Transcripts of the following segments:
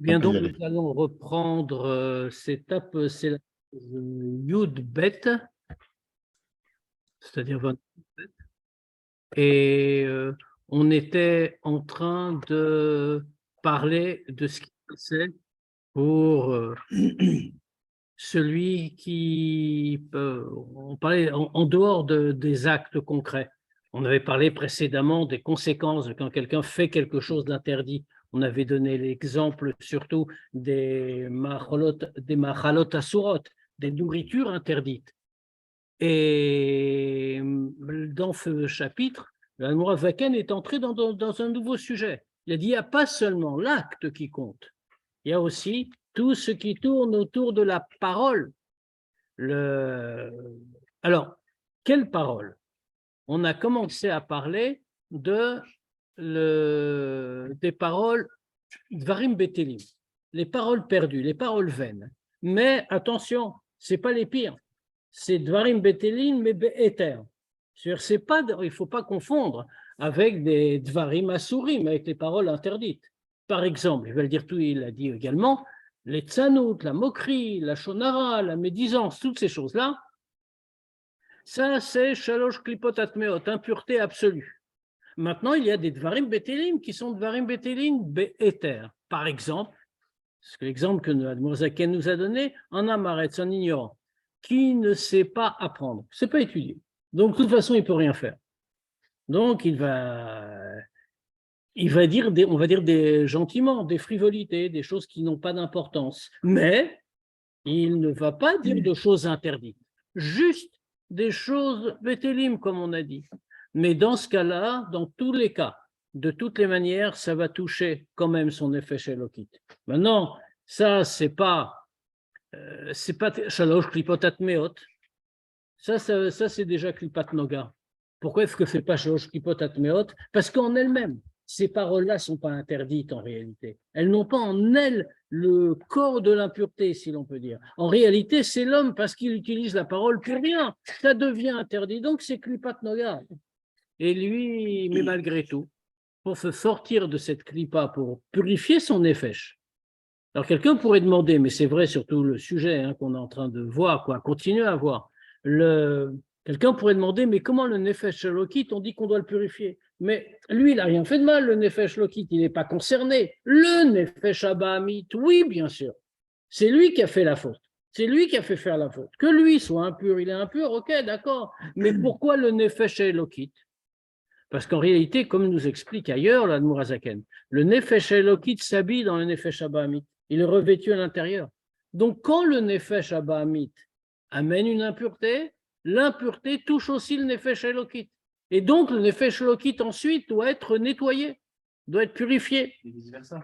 Bien, On peut y donc aller. nous allons reprendre c'est la Yud Bet, c'est-à-dire 20. Et on était en train de parler de ce qui passait pour celui qui peut, on parlait en dehors des actes concrets. On avait parlé précédemment des conséquences de quand quelqu'un fait quelque chose d'interdit. On avait donné l'exemple surtout des machalot asurot, des nourritures interdites. Et dans ce chapitre, l'Admor Zaken est entré dans un nouveau sujet. Il a dit, il n'y a pas seulement l'acte qui compte, il y a aussi tout ce qui tourne autour de la parole. Alors, quelle parole? On a commencé à parler des paroles Dvarim Betelim, les paroles perdues, les paroles vaines. Mais attention, ce n'est pas les pires. C'est Dvarim Betelim, mais Be'eter. Il ne faut pas confondre avec des Dvarim Asurim, avec les paroles interdites. Par exemple, il va le dire tout, il l'a dit également, les tzanout, la moquerie, la shonara, la médisance, toutes ces choses-là, ça c'est shalosh klipot atmeot, impureté absolue. Maintenant, il y a des dvarim betelim qui sont dvarim betelim be'eter. Par exemple, c'est l'exemple que l'Admor Zaken nous a donné, un amaretz, un ignorant, qui ne sait pas apprendre, ne sait pas étudier. Donc, de toute façon, il ne peut rien faire. Donc, il va dire, on va dire gentiment, des frivolités, des choses qui n'ont pas d'importance. Mais il ne va pas dire de choses interdites, juste des choses bétélim, comme on a dit. Mais dans ce cas-là, dans tous les cas, de toutes les manières, ça va toucher quand même son effet Shelokit. Maintenant, ça, c'est pas Shalosh Klipotat Meot. Ça c'est déjà Klipat Noga. Pourquoi est-ce que c'est pas Shalosh Klipotat Meot? Parce qu'en elles-mêmes, ces paroles-là ne sont pas interdites en réalité. Elles n'ont pas en elles le corps de l'impureté, si l'on peut dire. En réalité, c'est l'homme, parce qu'il utilise la parole pour rien. Ça devient interdit. Donc, c'est Klipat Noga. Et lui, mais malgré tout, pour se sortir de cette Klipa, pour purifier son nefesh. Alors, quelqu'un pourrait demander, mais c'est vrai, surtout le sujet qu'on est en train de voir, continuer à voir. Quelqu'un pourrait demander, mais comment le nefesh shalokit, on dit qu'on doit le purifier? Mais lui, il n'a rien fait de mal, le nefesh lokit, il n'est pas concerné. Le nefesh abahamit, oui, bien sûr. C'est lui qui a fait la faute. C'est lui qui a fait faire la faute. Que lui soit impur, il est impur, ok, d'accord. Mais pourquoi le nefesh lokit? Parce qu'en réalité, comme nous explique ailleurs l'Admor Hazaken, le nefesh lokit s'habille dans le nefesh abahamit. Il est revêtu à l'intérieur. Donc, quand le nefesh abahamit amène une impureté, l'impureté touche aussi le nefesh elokit. Et donc, le nefesh elokit ensuite doit être nettoyé, doit être purifié. Et vice-versa.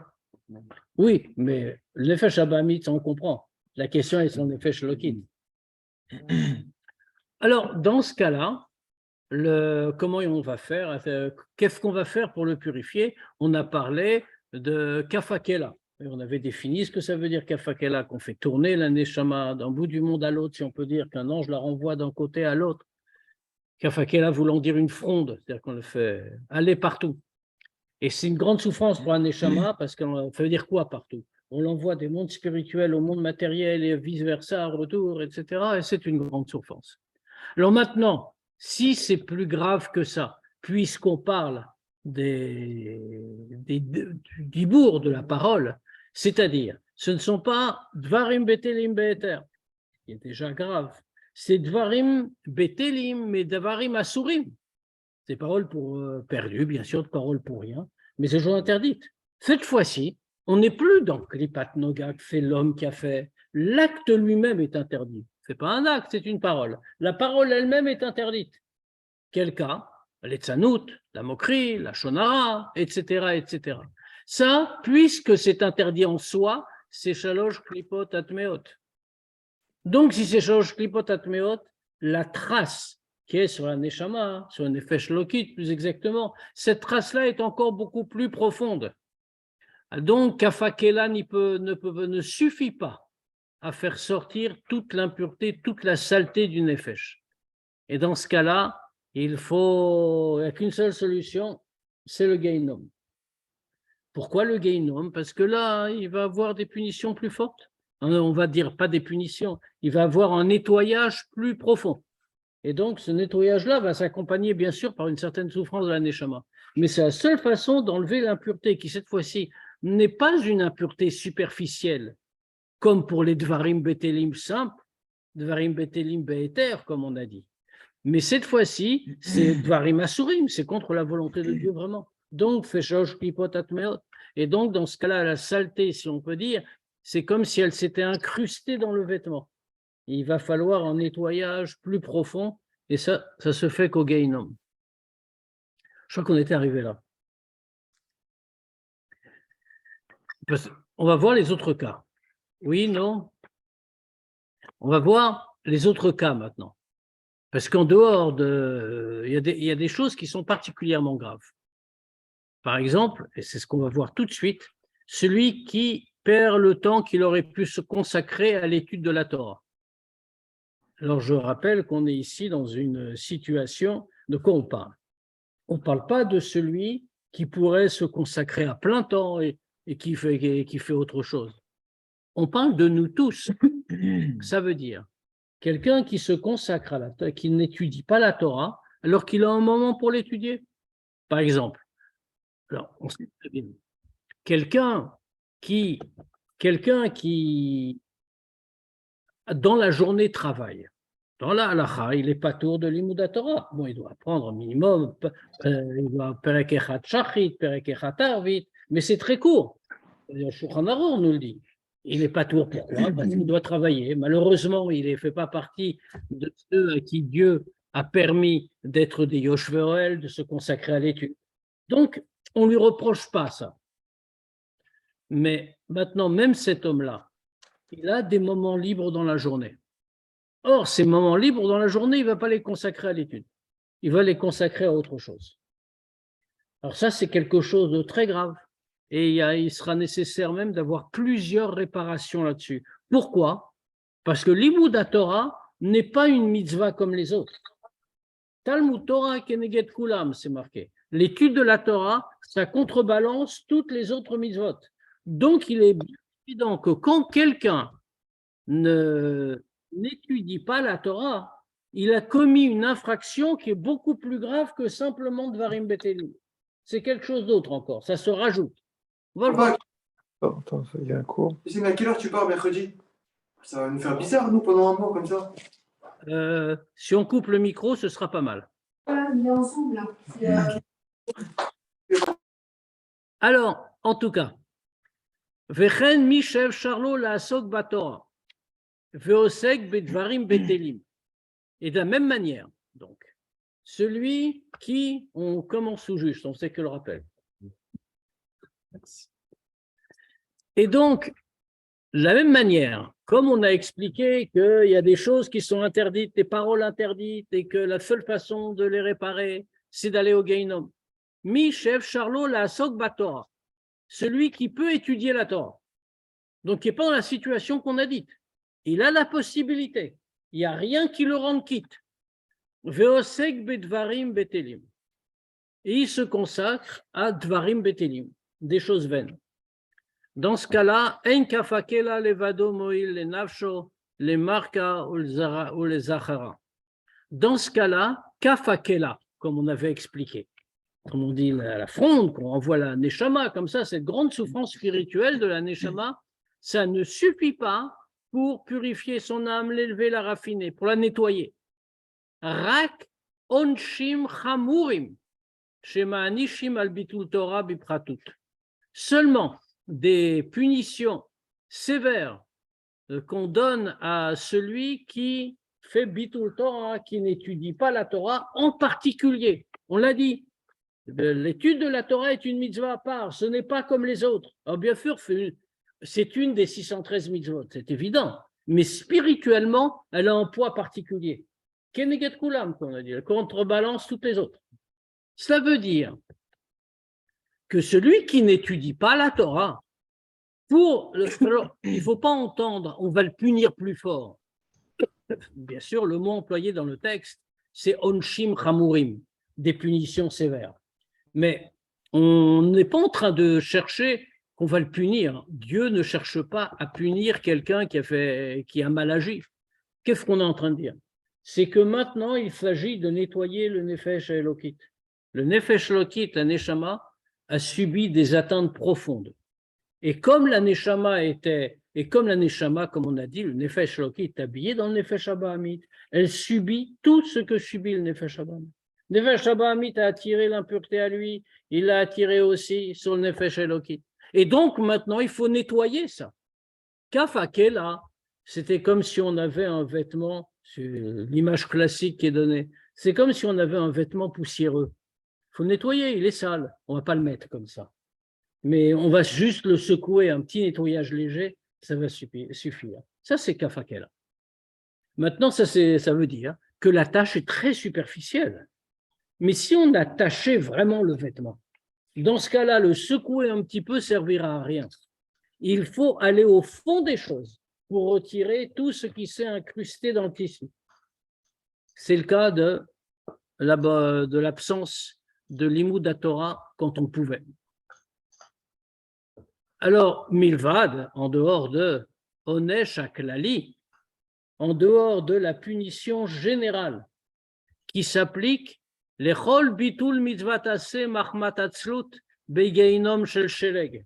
Oui, mais le nefesh abahamit, ça on comprend. La question est sur le nefesh elokit. Alors, dans ce cas-là, comment on va faire? Qu'est-ce qu'on va faire pour le purifier? On a parlé de kafakela. On avait défini ce que ça veut dire kafakela, qu'on fait tourner la neshama d'un bout du monde à l'autre, si on peut dire qu'un ange la renvoie d'un côté à l'autre. Kafakela voulant dire une fronde, c'est-à-dire qu'on le fait aller partout. Et c'est une grande souffrance pour un neshama, parce que ça veut dire quoi partout? On l'envoie des mondes spirituels au monde matériel et vice-versa, retour, etc. Et c'est une grande souffrance. Alors maintenant, si c'est plus grave que ça, puisqu'on parle du dibour de la parole, c'est-à-dire, ce ne sont pas dvarim betelim be'eter, qui est déjà grave, c'est dvarim betelim, mais dvarim asurim. Des paroles perdues, bien sûr, de paroles pour rien, mais ces choses interdites. Cette fois-ci, on n'est plus dans Klipat Noga, que fait l'homme qui a fait. L'acte lui-même est interdit. Ce n'est pas un acte, c'est une parole. La parole elle-même est interdite. Quel cas? Les tzanout, la moquerie, la shonara, etc., etc. Ça, puisque c'est interdit en soi, c'est shalosh klipot atmeot. Donc, si c'est shalosh klipot atmeot, la trace qui est sur la neshama, sur le nefesh lokit plus exactement, cette trace-là est encore beaucoup plus profonde. Donc, kafakela ne suffit pas à faire sortir toute l'impureté, toute la saleté du nefesh. Et dans ce cas-là, il n'y a qu'une seule solution, c'est le Gehinnom. Pourquoi le Gehinnom? Parce que là, il va avoir des punitions plus fortes. On va dire pas des punitions, il va avoir un nettoyage plus profond. Et donc, ce nettoyage-là va s'accompagner, bien sûr, par une certaine souffrance de la Neshama. Mais c'est la seule façon d'enlever l'impureté, qui, cette fois-ci, n'est pas une impureté superficielle, comme pour les Dvarim Betelim simples, Dvarim Betelim Be'eter, comme on a dit. Mais cette fois-ci, c'est Dvarim Asurim, c'est contre la volonté de Dieu, vraiment. Donc, Feshosh Klipot Atmeot. Et donc, dans ce cas-là, la saleté, si on peut dire, c'est comme si elle s'était incrustée dans le vêtement. Il va falloir un nettoyage plus profond, et ça se fait qu'au Gehinnom. Je crois qu'on était arrivé là. On va voir les autres cas. Oui, non? On va voir les autres cas maintenant. Parce qu'en dehors de... Il y a des choses qui sont particulièrement graves. Par exemple, et c'est ce qu'on va voir tout de suite, celui qui perd le temps qu'il aurait pu se consacrer à l'étude de la Torah. Alors, je rappelle qu'on est ici dans une situation, de quoi on parle? On ne parle pas de celui qui pourrait se consacrer à plein temps et qui fait autre chose. On parle de nous tous. Ça veut dire quelqu'un qui se consacre à la Torah, qui n'étudie pas la Torah, alors qu'il a un moment pour l'étudier. Par exemple, alors, on sait très bien, quelqu'un qui, dans la journée, travaille. Dans la halakha, il n'est pas tour de l'Imoud Torah. Bon, il doit apprendre un minimum, il doit Perek Echad Shachrit, Perek Echad Arvit, mais c'est très court. Le Shulchan Aruch nous le dit. Il n'est pas tour, pourquoi? Parce qu'il doit travailler. Malheureusement, il ne fait pas partie de ceux à qui Dieu a permis d'être des Yoshveoel, de se consacrer à l'étude. Donc, on ne lui reproche pas ça. Mais maintenant, même cet homme-là, il a des moments libres dans la journée. Or, ces moments libres dans la journée, il ne va pas les consacrer à l'étude. Il va les consacrer à autre chose. Alors ça, c'est quelque chose de très grave. Et il sera nécessaire même d'avoir plusieurs réparations là-dessus. Pourquoi? Parce que l'Imoud Torah n'est pas une mitzvah comme les autres. Talmud Torah keneged kulam, c'est marqué. L'étude de la Torah, ça contrebalance toutes les autres mitzvot. Donc, il est évident que quand quelqu'un n'étudie pas la Torah, il a commis une infraction qui est beaucoup plus grave que simplement Dvarim Betelim. C'est quelque chose d'autre encore, ça se rajoute. On va le voir. Oh, attends, il y a un cours. Tu sais, mais à quelle heure tu pars mercredi? Ça va nous faire bizarre, nous, pendant un mois comme ça. Si on coupe le micro, ce sera pas mal. On est ensemble. Alors, en tout cas, Vechen Mishev Charlo la Asok Batora, Veosek Bedvarim Betelim. Et de la même manière, donc, celui qui, on commence sous juste, on sait que le rappel. Et donc, de la même manière, comme on a expliqué qu'il y a des choses qui sont interdites, des paroles interdites, et que la seule façon de les réparer, c'est d'aller au Gehinnom. Mi chef Charlot la Asok Batora, celui qui peut étudier la Torah, donc qui n'est pas dans la situation qu'on a dite. Il a la possibilité. Il n'y a rien qui le rende quitte. Veosek bedvarim betelim. Et il se consacre à dvarim betelim, des choses vaines. Dans ce cas-là, en kafakela levado moil le nafsho le marka ou le zachara. Dans ce cas-là, kafakela, comme on avait expliqué, comme on dit la fronde, qu'on envoie la neshama, comme ça, cette grande souffrance spirituelle de la neshama, ça ne suffit pas pour purifier son âme, l'élever, la raffiner, pour la nettoyer. Rak onshim chamurim, shema anishim al bitul Torah bipratut. Seulement des punitions sévères qu'on donne à celui qui fait bitul Torah, qui n'étudie pas la Torah en particulier. On l'a dit, l'étude de la Torah est une mitzvah à part, ce n'est pas comme les autres. Alors bien sûr, c'est une des 613 mitzvot, c'est évident, mais spirituellement, elle a un poids particulier. Keneget kulam, qu'on a dit, elle contrebalance toutes les autres. Cela veut dire que celui qui n'étudie pas la Torah, alors, il ne faut pas entendre, on va le punir plus fort. Bien sûr, le mot employé dans le texte, c'est onshim chamurim, des punitions sévères. Mais On n'est pas en train de chercher qu'on va le punir. Dieu ne cherche pas à punir quelqu'un qui a mal agi. Qu'est-ce qu'on est en train de dire? C'est que maintenant, il s'agit de nettoyer le Nefesh Elokit. Le Nefesh Elokit, la Neshama, a subi des atteintes profondes. Et comme la Neshama, comme on a dit, le Nefesh Elokit est habillé dans le Nefesh Abahamit, elle subit tout ce que subit le Nefesh Abahamit. Le Nefesh Abahamit a attiré l'impureté à lui, il l'a attiré aussi sur le Nefesh Elokit. Et donc, maintenant, il faut nettoyer ça. Kafakela, c'était comme si on avait un vêtement, c'est l'image classique qui est donnée, c'est comme si on avait un vêtement poussiéreux. Il faut le nettoyer, il est sale. On ne va pas le mettre comme ça. Mais on va juste le secouer, un petit nettoyage léger, ça va suffire. Ça, c'est Kafakela. Maintenant, ça veut dire que la tâche est très superficielle. Mais si on a taché vraiment le vêtement, dans ce cas-là, le secouer un petit peu servira à rien. Il faut aller au fond des choses pour retirer tout ce qui s'est incrusté dans le tissu. C'est le cas de l'absence de l'Imoud Torah quand on pouvait. Alors, Milvad, en dehors de Onesh Aklali, en dehors de la punition générale qui s'applique, Lechol bitul mitzvat aseh machmat atzlut begeinom shel sheleg.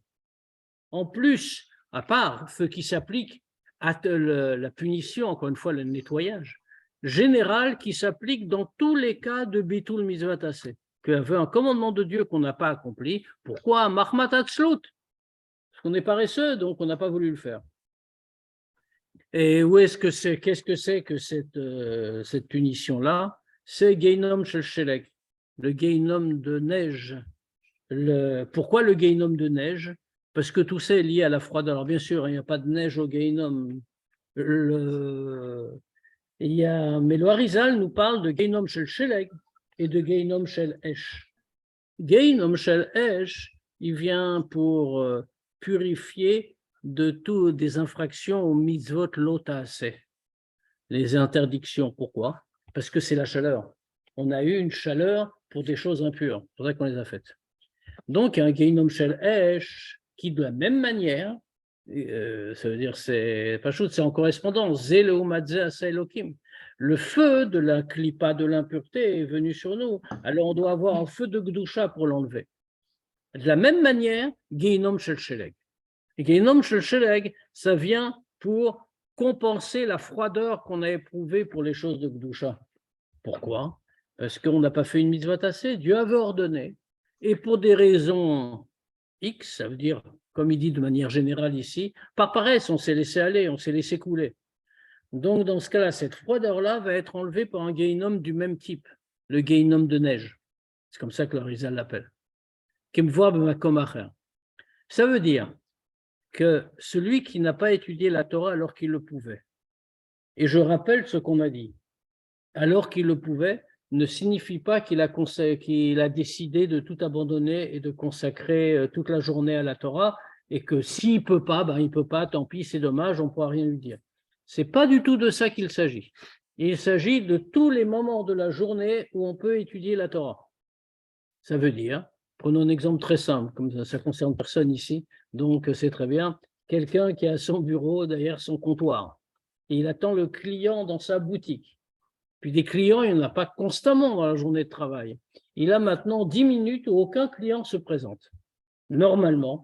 En plus, à part ce qui s'applique à la punition, encore une fois, le nettoyage, général qui s'applique dans tous les cas de bitul mitzvat aseh, qu'il y avait un commandement de Dieu qu'on n'a pas accompli. Pourquoi? Machmat atzlut. Parce qu'on est paresseux, donc on n'a pas voulu le faire. Et qu'est-ce que c'est que cette punition-là? C'est Geinom Shel Shelek, le Geinom de neige. Pourquoi le Geinom de neige? Parce que tout ça est lié à la froideur. Alors bien sûr, il n'y a pas de neige au Geinom. Mais le Harizal nous parle de Geinom Shel Shelek et de Geinom Shel Esh. Geinom Shel Esh, il vient pour purifier de toutes des infractions au mitzvot lotase, les interdictions. Pourquoi? Parce que c'est la chaleur. On a eu une chaleur pour des choses impures. C'est pour ça qu'on les a faites. Donc, un Geinom Shel Esh qui, de la même manière, ça veut dire, c'est en correspondance, le feu de la klipa de l'impureté est venu sur nous. Alors, on doit avoir un feu de Gdusha pour l'enlever. De la même manière, Geinom Shel Sheleg. Geinom Shel Sheleg, ça vient pour compenser la froideur qu'on a éprouvée pour les choses de Gdusha. Pourquoi? Parce qu'on n'a pas fait une mitzvah tassée, Dieu avait ordonné. Et pour des raisons X, ça veut dire, comme il dit de manière générale ici, par paresse, on s'est laissé aller, on s'est laissé couler. Donc, dans ce cas-là, cette froideur-là va être enlevée par un Geinom du même type, le Geinom de neige. C'est comme ça que le Rizal l'appelle. Ça veut dire que celui qui n'a pas étudié la Torah alors qu'il le pouvait, et je rappelle ce qu'on a dit, alors qu'il le pouvait, ne signifie pas qu'il a décidé de tout abandonner et de consacrer toute la journée à la Torah, et que s'il ne peut pas, ben il ne peut pas, tant pis, c'est dommage, on ne pourra rien lui dire. Ce n'est pas du tout de ça qu'il s'agit. Il s'agit de tous les moments de la journée où on peut étudier la Torah. Ça veut dire, prenons un exemple très simple, comme ça ne concerne personne ici, donc c'est très bien, quelqu'un qui a son bureau derrière son comptoir, et il attend le client dans sa boutique. Puis des clients, il n'y en a pas constamment dans la journée de travail. Il a maintenant 10 minutes où aucun client se présente. Normalement,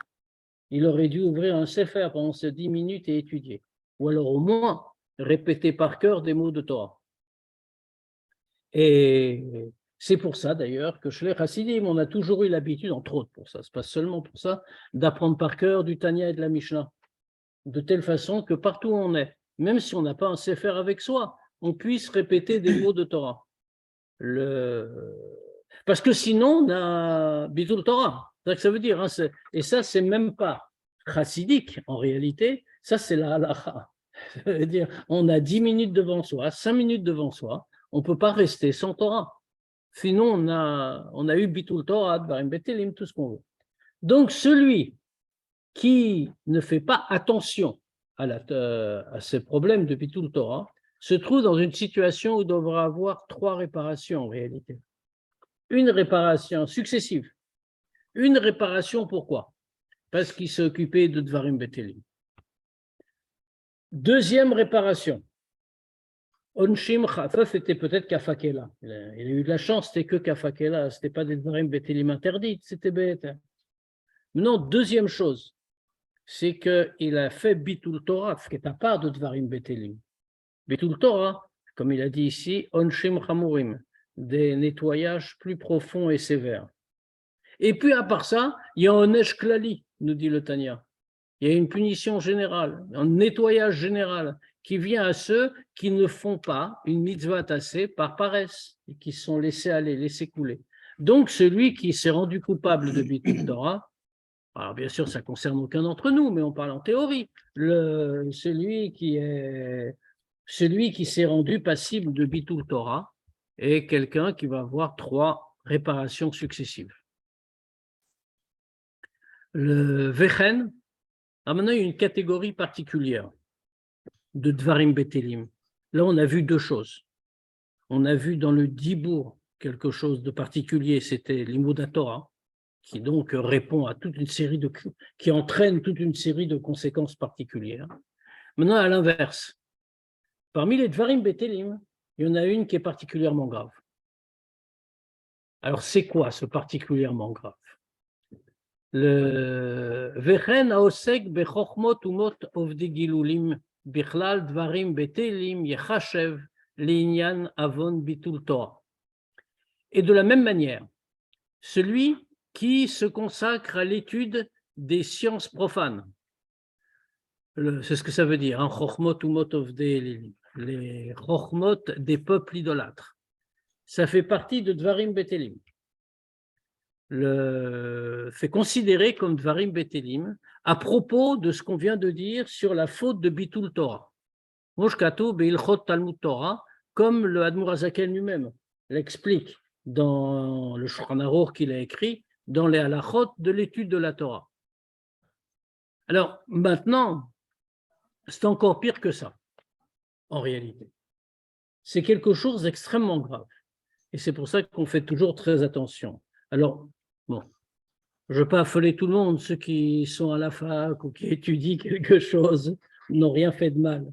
il aurait dû ouvrir un sefer pendant ces 10 minutes et étudier. Ou alors au moins répéter par cœur des mots de Torah. Et c'est pour ça d'ailleurs que chez les Chassidim, on a toujours eu l'habitude, entre autres pour ça, c'est pas seulement pour ça, d'apprendre par cœur du Tanya et de la Mishnah. De telle façon que partout où on est, même si on n'a pas un sefer avec soi, on puisse répéter des mots de Torah. Parce que sinon, on a Bitul Torah. C'est ça que ça veut dire. Hein, et ça, c'est même pas chassidique en réalité. Ça, c'est la halakha. Ça veut dire, on a 10 minutes devant soi, 5 minutes devant soi. On ne peut pas rester sans Torah. Sinon, on a eu Bitul Torah, Dvarim Betelim, tout ce qu'on veut. Donc, celui qui ne fait pas attention à ces problèmes de Bitul Torah se trouve dans une situation où il devra avoir 3 réparations en réalité. Une réparation successive. Une réparation, pourquoi? Parce qu'il s'est occupé de Dvarim Betelim. Deuxième réparation. Onshim, ça c'était peut-être Kafakela. Il a eu de la chance, c'était que Kafakela, c'était pas des Dvarim Betelim interdites, c'était bête. Non, deuxième chose, c'est qu'il a fait Bitul Torah, ce qui est à part de Dvarim Betelim. Bitul Torah, comme il a dit ici, Onshim Chamurim, des nettoyages plus profonds et sévères. Et puis à part ça, il y a un Esh Klali, nous dit le Tanya. Il y a une punition générale, un nettoyage général qui vient à ceux qui ne font pas une mitzvah tassée par paresse et qui sont laissés aller, laissés couler. Donc celui qui s'est rendu coupable de Bitul Torah, alors bien sûr ça ne concerne aucun d'entre nous, mais on parle en théorie, celui qui s'est rendu passible de Bitul Torah est quelqu'un qui va avoir 3 réparations successives. Le Vechen, maintenant il y a une catégorie particulière de Dvarim Betelim. Là on a vu 2 choses. On a vu dans le Dibour quelque chose de particulier, c'était l'Imoud Torah, qui donc répond à toute une série qui entraîne toute une série de conséquences particulières. Maintenant à l'inverse, parmi les Dvarim Betelim, il y en a une qui est particulièrement grave. Alors c'est quoi ce particulièrement grave? Le Vechen haosek bechochmot umot ovdi gilulim bichlal dvarim betelim yechashev l'inyan avon bitul Torah. Et de la même manière, celui qui se consacre à l'étude des sciences profanes, c'est ce que ça veut dire, hein, chochmot umot ovdi, les chochmot des peuples idolâtres. Ça fait partie de dvarim betelim. Fait considérer comme Dvarim Betelim à propos de ce qu'on vient de dire sur la faute de Bitul Torah. Moshkatou Beilchot Talmud Torah, comme le Admor Hazaken lui-même l'explique dans le Shulchan Aruch qu'il a écrit, dans les halachot de l'étude de la Torah. Alors maintenant, c'est encore pire que ça, en réalité. C'est quelque chose d'extrêmement grave. Et c'est pour ça qu'on fait toujours très attention. Alors, bon, je ne veux pas affoler tout le monde, ceux qui sont à la fac ou qui étudient quelque chose n'ont rien fait de mal.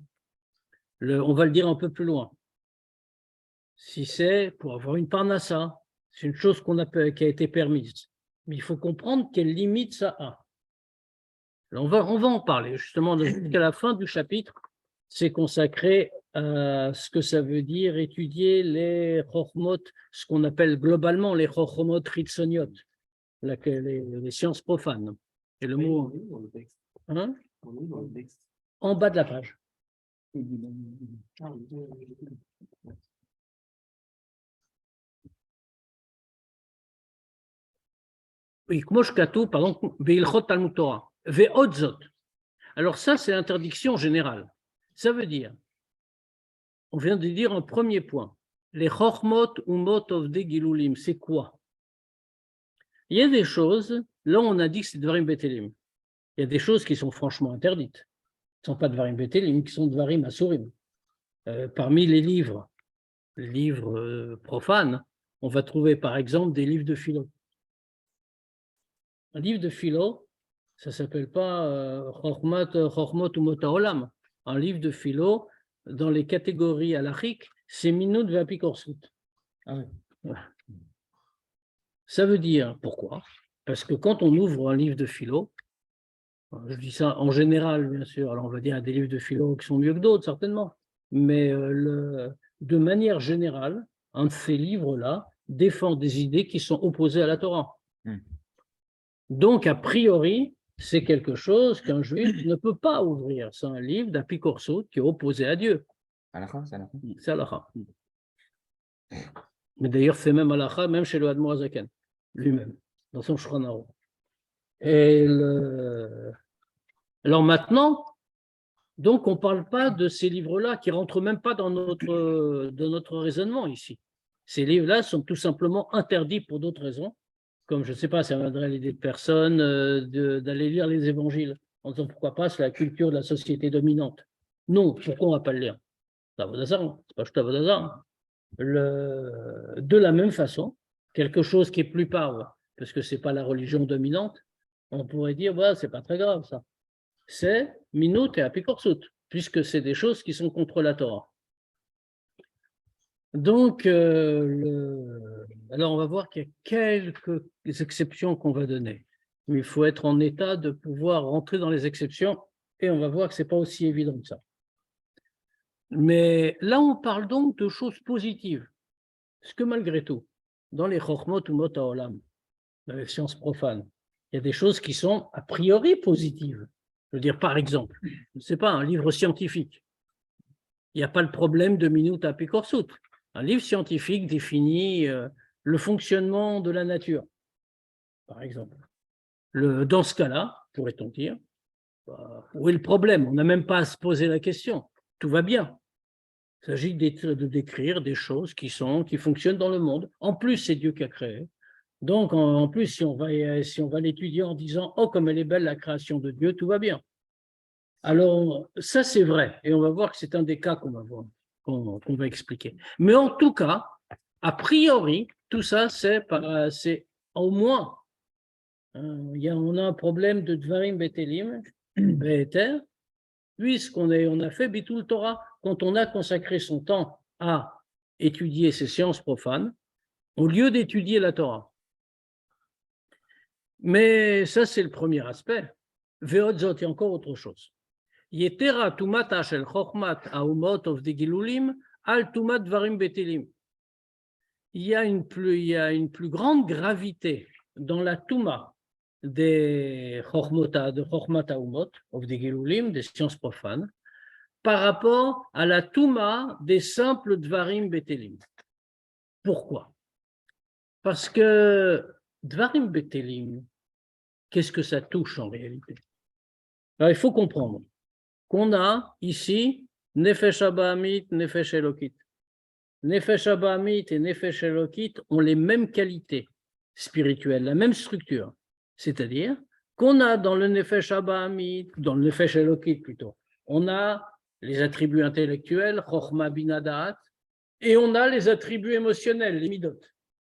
On va le dire un peu plus loin. Si c'est pour avoir une parnassa, c'est une chose qui a été permise. Mais il faut comprendre quelle limite ça a. Alors on va en parler, justement, jusqu'à la fin du chapitre, c'est consacré à ce que ça veut dire étudier les chochmot, ce qu'on appelle globalement les chochmot ritsoniot, les sciences profanes. Et le mot. Hein? En bas de la page. Oui, Kmoshkatu, pardon, Veilchot Talmud Torah, Ve'odzot. Alors ça, c'est l'interdiction générale. Ça veut dire, on vient de dire un premier point, les chochmot umot ovde gilulim, c'est quoi? Il y a des choses, là on a dit que c'est Dvarim Betelim. Il y a des choses qui sont franchement interdites. Ce ne sont pas Dvarim Betelim, qui sont Dvarim Asurim. Parmi les livres profanes, on va trouver par exemple des livres de philo. Un livre de philo, ça ne s'appelle pas Chochmot Umot Haolam. Un livre de philo, dans les catégories halachiques, c'est Minout Ve'apikorsut. Ça veut dire, pourquoi? Parce que quand on ouvre un livre de philo, je dis ça en général, bien sûr, alors on va dire des livres de philo qui sont mieux que d'autres, certainement, mais de manière générale, un de ces livres-là défend des idées qui sont opposées à la Torah. Donc, a priori, c'est quelque chose qu'un juif ne peut pas ouvrir. C'est un livre d'apikorsut qui est opposé à Dieu. C'est halakha. Mais d'ailleurs, c'est même halakha, même chez le Admor Hazaken, lui-même, dans son Shulchan Aruch. Alors maintenant, donc on ne parle pas de ces livres-là qui ne rentrent même pas dans notre raisonnement ici. Ces livres-là sont tout simplement interdits pour d'autres raisons. Comme je ne sais pas, ça viendrait à l'idée de personne d'aller lire les évangiles en disant pourquoi pas, c'est la culture de la société dominante. Non, pourquoi on ne va pas le lire? C'est Avodazara, c'est pas juste Avodazara. De la même façon, quelque chose qui est plus parve parce que ce n'est pas la religion dominante, on pourrait dire, bah, ce n'est pas très grave ça. C'est Minout et Apikorsut, puisque c'est des choses qui sont contre la Torah. Donc, alors on va voir qu'il y a quelques exceptions qu'on va donner. Mais il faut être en état de pouvoir rentrer dans les exceptions et on va voir que ce n'est pas aussi évident que ça. Mais là, on parle donc de choses positives. Parce que malgré tout, dans les Chochmot ou Mot HaOlam, dans les sciences profanes, il y a des choses qui sont a priori positives. Je veux dire, par exemple, ce n'est pas un livre scientifique. Il n'y a pas le problème de Minut Apikorsut. Un livre scientifique définit le fonctionnement de la nature, par exemple. Dans ce cas-là, pourrait-on dire, où est le problème? On n'a même pas à se poser la question. Tout va bien. Il s'agit de décrire des choses qui fonctionnent dans le monde. En plus, c'est Dieu qui a créé. Donc, en plus, si on va l'étudier en disant « Oh, comme elle est belle la création de Dieu », tout va bien. Alors, ça, c'est vrai. Et on va voir que c'est un des cas qu'on va expliquer. Mais en tout cas, a priori, tout ça, c'est au moins, on a un problème de Dvarim Betelim, Be'eter, puisqu'on a fait Bitul Torah, quand on a consacré son temps à étudier ces sciences profanes, au lieu d'étudier la Torah. Mais ça, c'est le premier aspect. Ve'odzot, il y a encore autre chose. Yetera tumata shel chokhmat haumot of de gilulim al tumat dvarim betelim. Il y a une plus grande gravité dans la touma des chokhmat haumot of de gilulim, des sciences profanes, par rapport à la touma des simples dvarim betelim. Pourquoi? Parce que dvarim betelim, qu'est-ce que ça touche en réalité? Alors, il faut comprendre qu'on a ici Nefesh Abahamit, Nefesh Elokit. Nefesh Abahamit et Nefesh Elokit ont les mêmes qualités spirituelles, la même structure. C'est-à-dire qu'on a dans le Nefesh Abahamit, dans le Nefesh Elokit plutôt, on a les attributs intellectuels, Chochma Bina Da'at, et on a les attributs émotionnels, les Midot,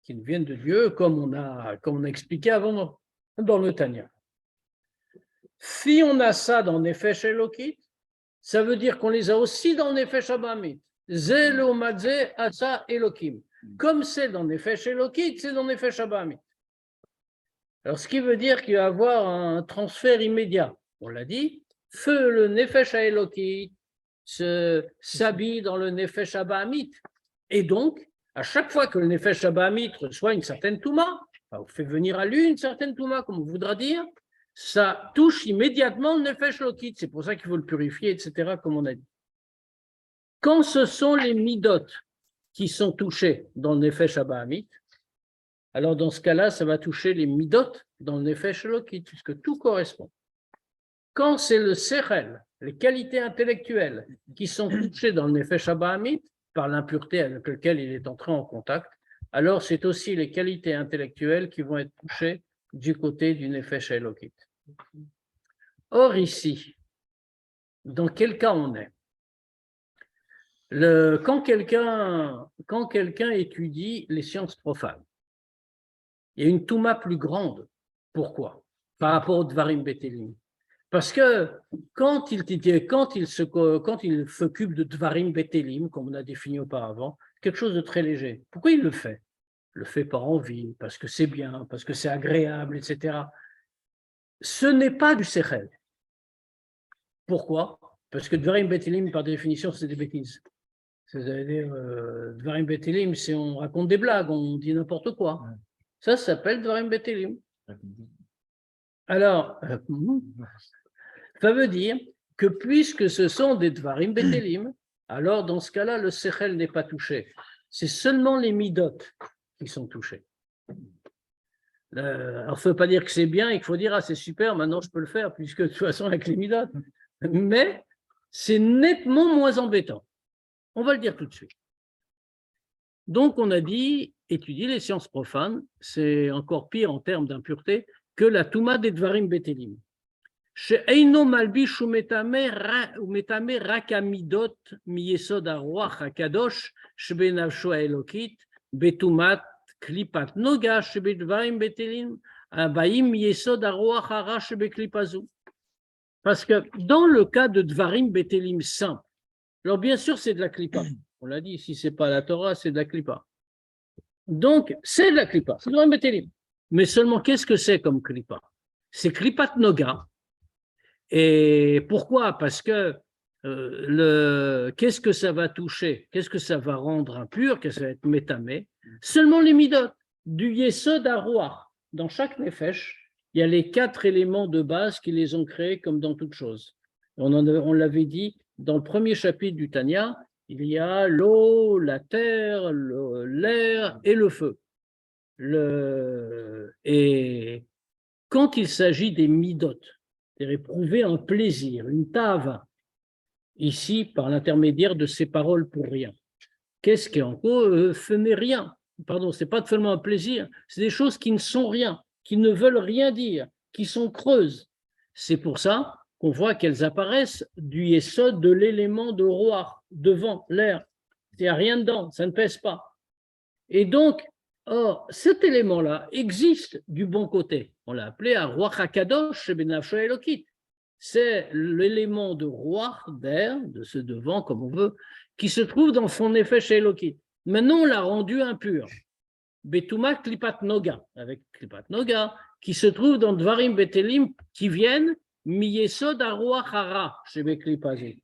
qui nous viennent de Dieu, comme on a expliqué avant dans le Tanya. Si on a ça dans Nefesh Elokit, ça veut dire qu'on les a aussi dans Nefesh Abahamit. Zé l'omadze atza Elokim. Comme c'est dans Nefesh Elokit, c'est dans Nefesh Abahamit. Alors, ce qui veut dire qu'il va y avoir un transfert immédiat. On l'a dit, feu le Nefesh Elokit s'habille dans le Nefesh Abahamit. Et donc, à chaque fois que le Nefesh Abahamit reçoit une certaine Touma, on fait venir à lui une certaine Touma, comme on voudra dire, ça touche immédiatement le Nefesh Elokit. C'est pour ça qu'il faut le purifier, etc., comme on a dit. Quand ce sont les Midot qui sont touchés dans le Nefesh Abahamit, alors dans ce cas-là, ça va toucher les Midot dans le Nefesh Elokit, puisque tout correspond. Quand c'est le Sechel, les qualités intellectuelles qui sont touchées dans le Nefesh Abahamit, par l'impureté avec laquelle il est entré en contact, alors c'est aussi les qualités intellectuelles qui vont être touchées du côté du Nefesh Elokit. Or ici, dans quel cas on est? Quand quelqu'un étudie les sciences profanes, il y a une touma plus grande. Pourquoi? Par rapport au Dvarim Betelim. Parce que quand il s'occupe de Dvarim Betelim, comme on a défini auparavant, quelque chose de très léger. Pourquoi il le fait? Il le fait par envie, parce que c'est bien, parce que c'est agréable, etc. Ce n'est pas du Sechel. Pourquoi? Parce que Dvarim Betelim, par définition, c'est des bêtises. C'est-à-dire, Dvarim Betelim, c'est on raconte des blagues, on dit n'importe quoi. Ça s'appelle Dvarim Betelim. Alors, ça veut dire que puisque ce sont des Dvarim Betelim, alors dans ce cas-là, le Sechel n'est pas touché. C'est seulement les Midot qui sont touchés. Alors, ça ne veut pas dire que c'est bien et qu'il faut dire « Ah, c'est super, maintenant je peux le faire, puisque de toute façon, avec les Midot. » Mais c'est nettement moins embêtant. On va le dire tout de suite. Donc, on a dit, étudier les sciences profanes, c'est encore pire en termes d'impureté que la Touma des Dvarim Betelim. She'eino malbish umetame rakamidot miyesod haruach hakadosh shebenavsho haelokit betumat klipat noga shebedvarim betelim abaim yesod haruach hara shebeklipazu. Parce que dans le cas de dvarim betelim simple, alors bien sûr c'est de la klipa. On l'a dit, si c'est pas la Torah, c'est de la klipa. Donc c'est de la klipa, c'est dvarim betelim. Mais seulement qu'est-ce que c'est comme klipa? C'est klipat noga. Et pourquoi? Parce que qu'est-ce que ça va toucher? Qu'est-ce que ça va rendre impur? Qu'est-ce que ça va être métamé? Seulement les midot, du yesod haruach. Dans chaque nefesh, il y a les 4 éléments de base qui les ont créés comme dans toute chose. On l'avait dit dans le premier chapitre du Tanya, il y a l'eau, la terre, l'air et le feu. Et quand il s'agit des midot, c'est éprouver un plaisir, une tava, ici par l'intermédiaire de ces paroles pour rien. Qu'est-ce qui est en gros ce n'est rien? Pardon, ce n'est pas seulement un plaisir, c'est des choses qui ne sont rien, qui ne veulent rien dire, qui sont creuses. C'est pour ça qu'on voit qu'elles apparaissent du yesod de l'élément de roar, devant l'air. Il n'y a rien dedans, ça ne pèse pas. Et donc, cet élément-là existe du bon côté. On l'a appelé un roar hakadosh benafsho elokit. C'est l'élément de roar, d'air, de ce devant, comme on veut, qui se trouve dans son effet chez Elokit. Maintenant, on l'a rendu impur. Betuma klipat noga, avec klipat noga, qui se trouve dans dvarim betelim, qui viennent mi yesod haruach hara chez Beklipazi.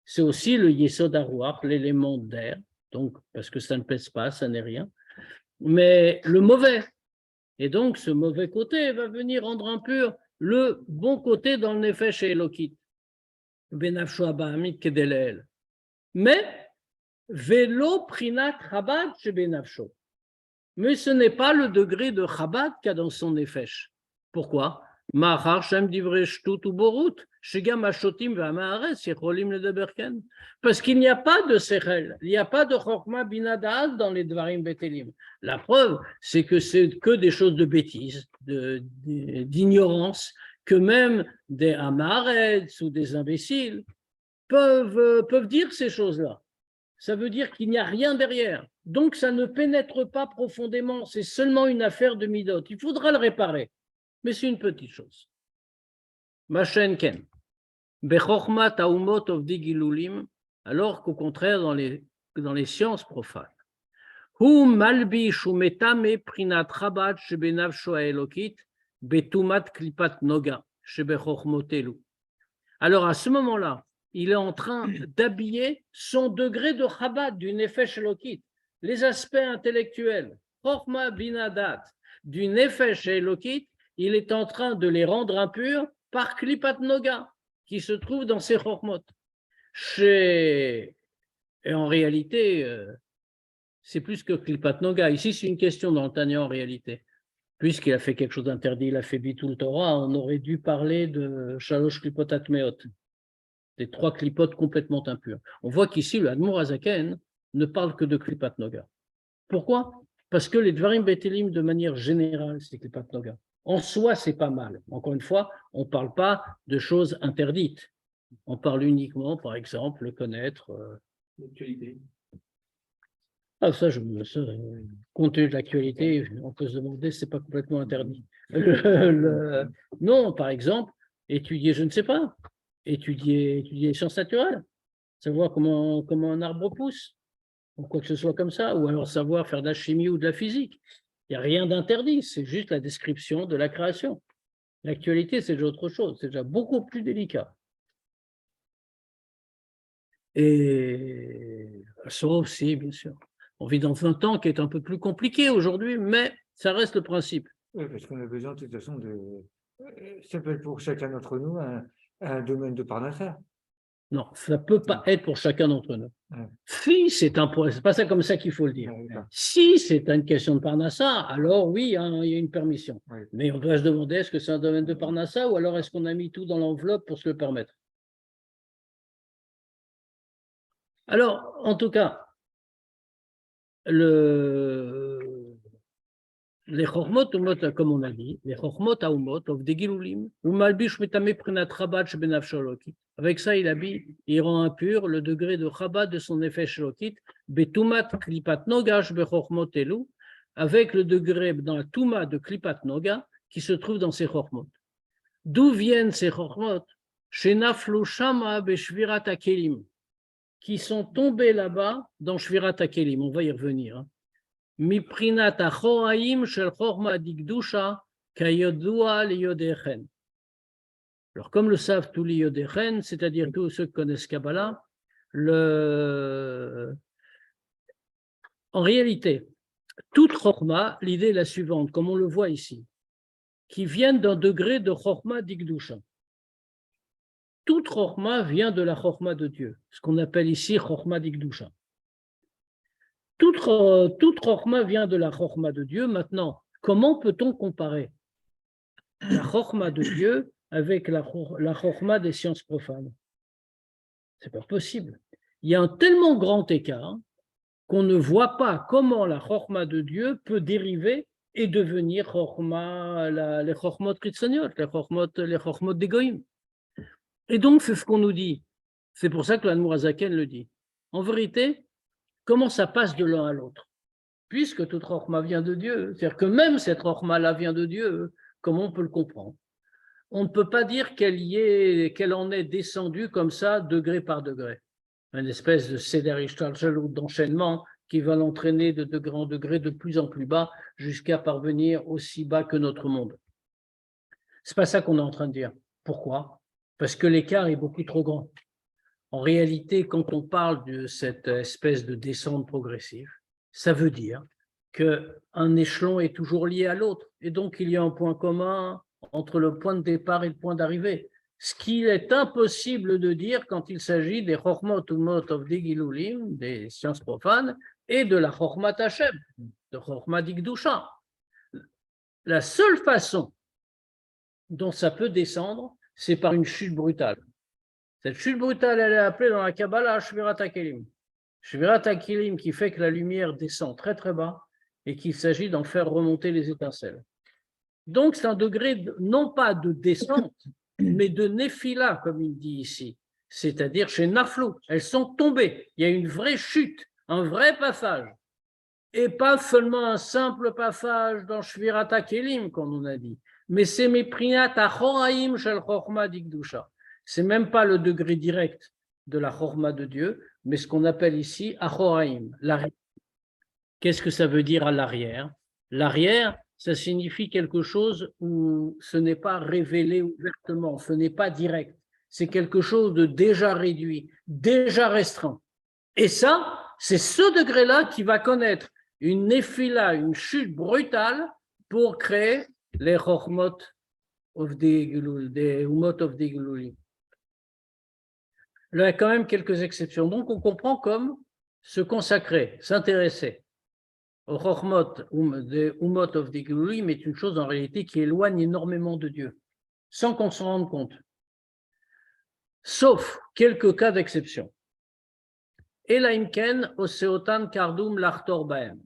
C'est aussi le yesod haruach, l'élément d'air, donc parce que ça ne pèse pas, ça n'est rien, mais le mauvais. Et donc, ce mauvais côté va venir rendre impur le bon côté dans le nefesh et Elokit. Benafsho abahamit kedelel. Mais, velo prinat chabad chez benafsho. Mais ce n'est pas le degré de chabad qu'il y a dans son nefesh. Pourquoi? Parce qu'il n'y a pas de sechel, il n'y a pas de chokma binadad dans les dvarim betelim. La preuve, c'est que c'est que des choses de bêtises, d'ignorance, que même des amarets ou des imbéciles peuvent dire ces choses-là. Ça veut dire qu'il n'y a rien derrière. Donc ça ne pénètre pas profondément, c'est seulement une affaire de midot. Il faudra le réparer. Mais c'est une petite chose. Machenken. Bechokmat haumot ovdi gilulim, alors qu'au contraire, dans les sciences profanes, hu malbish hu metame prinat chabad shebenavsho haelokit betumat klipat noga shebechokmotelu. Alors à ce moment-là, il est en train d'habiller son degré de chabad, du nefesh elokit, les aspects intellectuels, chokma binadat, du nefesh elokit. Il est en train de les rendre impurs par Klipat Noga, qui se trouve dans ses chokmot. Et en réalité, c'est plus que Klipat Noga. Ici, c'est une question dans le Tanya en réalité. Puisqu'il a fait quelque chose d'interdit, il a fait Bitul Torah, on aurait dû parler de Shalosh Klipot Atmeot, des 3 klipotes complètement impurs. On voit qu'ici, le Admor Hazaken ne parle que de Klipat Noga. Pourquoi? Parce que les Dvarim Betelim, de manière générale, c'est Klipat Noga. En soi, c'est pas mal. Encore une fois, on ne parle pas de choses interdites. On parle uniquement, par exemple, connaître l'actualité. Ah, ça, compte tenu de l'actualité, on peut se demander si ce n'est pas complètement interdit. Non, par exemple, étudier, je ne sais pas, étudier les sciences naturelles, savoir comment un arbre pousse, ou quoi que ce soit comme ça, ou alors savoir faire de la chimie ou de la physique. Il n'y a rien d'interdit, c'est juste la description de la création. L'actualité, c'est déjà autre chose, c'est déjà beaucoup plus délicat. Et ça aussi, bien sûr. On vit dans un temps qui est un peu plus compliqué aujourd'hui, mais ça reste le principe. Oui, parce qu'on a besoin de toute façon de... Ça peut être pour chacun d'entre nous un domaine de parnassa. Non, ça ne peut pas être pour chacun d'entre nous. Si c'est pas ça comme ça qu'il faut le dire. Si c'est une question de parnassa, alors oui, il y a une permission. Oui. Mais on doit se demander, est-ce que c'est un domaine de parnassa ou alors est-ce qu'on a mis tout dans l'enveloppe pour se le permettre? Alors, en tout cas, les chokmot, comme on a dit, les chokmot haumot, of de gilulim, ou malbish metame prinat chabad shebenafsho elokit. Avec ça, il rend impur le degré de chabad de son effet shelokit, betumat klipat nogash bechokmot elu, avec le degré dans la Touma de Klipat Noga qui se trouve dans ces Chormot. D'où viennent ces Chormot? Chez Naflo Shama Beshvirat Akelim, qui sont tombés là-bas dans Shvirat Akelim. On va y revenir. Miprinat Achoraim Shel Chorma Digdusha Kayodua Liyodechen. Alors, comme le savent tous les Yodechen, c'est-à-dire tous ceux qui connaissent Kabbalah, en réalité, toute Chorma, l'idée est la suivante, comme on le voit ici, qui viennent d'un degré de Chorma d'Igdusha. Toute Chorma vient de la Chorma de Dieu, ce qu'on appelle ici Chorma d'Igdusha. Toute Chorma vient de la Chorma de Dieu. Maintenant, comment peut-on comparer la Chorma de Dieu avec la Chorma des sciences profanes? C'est pas possible. Il y a un tellement grand écart qu'on ne voit pas comment la Chorma de Dieu peut dériver et devenir Chorma, les Chormot Kritzoniot, les Chormot d'Egoïm. Et donc, c'est ce qu'on nous dit. C'est pour ça que l'Admour HaZaken le dit. En vérité, comment ça passe de l'un à l'autre? Puisque toute Chorma vient de Dieu, c'est-à-dire que même cette Chorma-là vient de Dieu, comment on peut le comprendre? On ne peut pas dire qu'elle en est descendue comme ça, degré par degré. Une espèce de Seder Ishtalshel ou d'enchaînement qui va l'entraîner de degré en degré de plus en plus bas jusqu'à parvenir aussi bas que notre monde. C'est pas ça qu'on est en train de dire. Pourquoi? Parce que l'écart est beaucoup trop grand. En réalité, quand on parle de cette espèce de descente progressive, ça veut dire qu'un échelon est toujours lié à l'autre. Et donc, il y a un point commun entre le point de départ et le point d'arrivée. Ce qu'il est impossible de dire quand il s'agit des Chormot Umot of Digilulim, des sciences profanes, et de la Chormat Hashem, de Chormat Digdusha. La seule façon dont ça peut descendre, c'est par une chute brutale. Cette chute brutale, elle est appelée dans la Kabbalah Shvirat Akelim. Shvirat Akelim qui fait que la lumière descend très très bas et qu'il s'agit d'en faire remonter les étincelles. Donc c'est un degré non pas de descente, mais de Néphila, comme il dit ici, c'est-à-dire chez Naflou. Elles sont tombées. Il y a une vraie chute, un vrai passage. Et pas seulement un simple passage dans Shvirat Akelim, comme on a dit, mais c'est Meprinat Achoraim Shel Chorma Digdusha. C'est même pas le degré direct de la Chorma de Dieu, mais ce qu'on appelle ici Achoraim, l'arrière. Qu'est-ce que ça veut dire à l'arrière? L'arrière, ça signifie quelque chose où ce n'est pas révélé ouvertement, ce n'est pas direct. C'est quelque chose de déjà réduit, déjà restreint. Et ça, c'est ce degré-là qui va connaître une néphila, une chute brutale pour créer les Chormot of the Gilul, des Umot of the Gilulim. Là, il y a quand même quelques exceptions. Donc, on comprend comme se consacrer, s'intéresser au Chormot des Umot of the Gilulim est une chose en réalité qui éloigne énormément de Dieu, sans qu'on s'en rende compte. Sauf quelques cas d'exception. Elaimken oseotan kardum lachtor baem.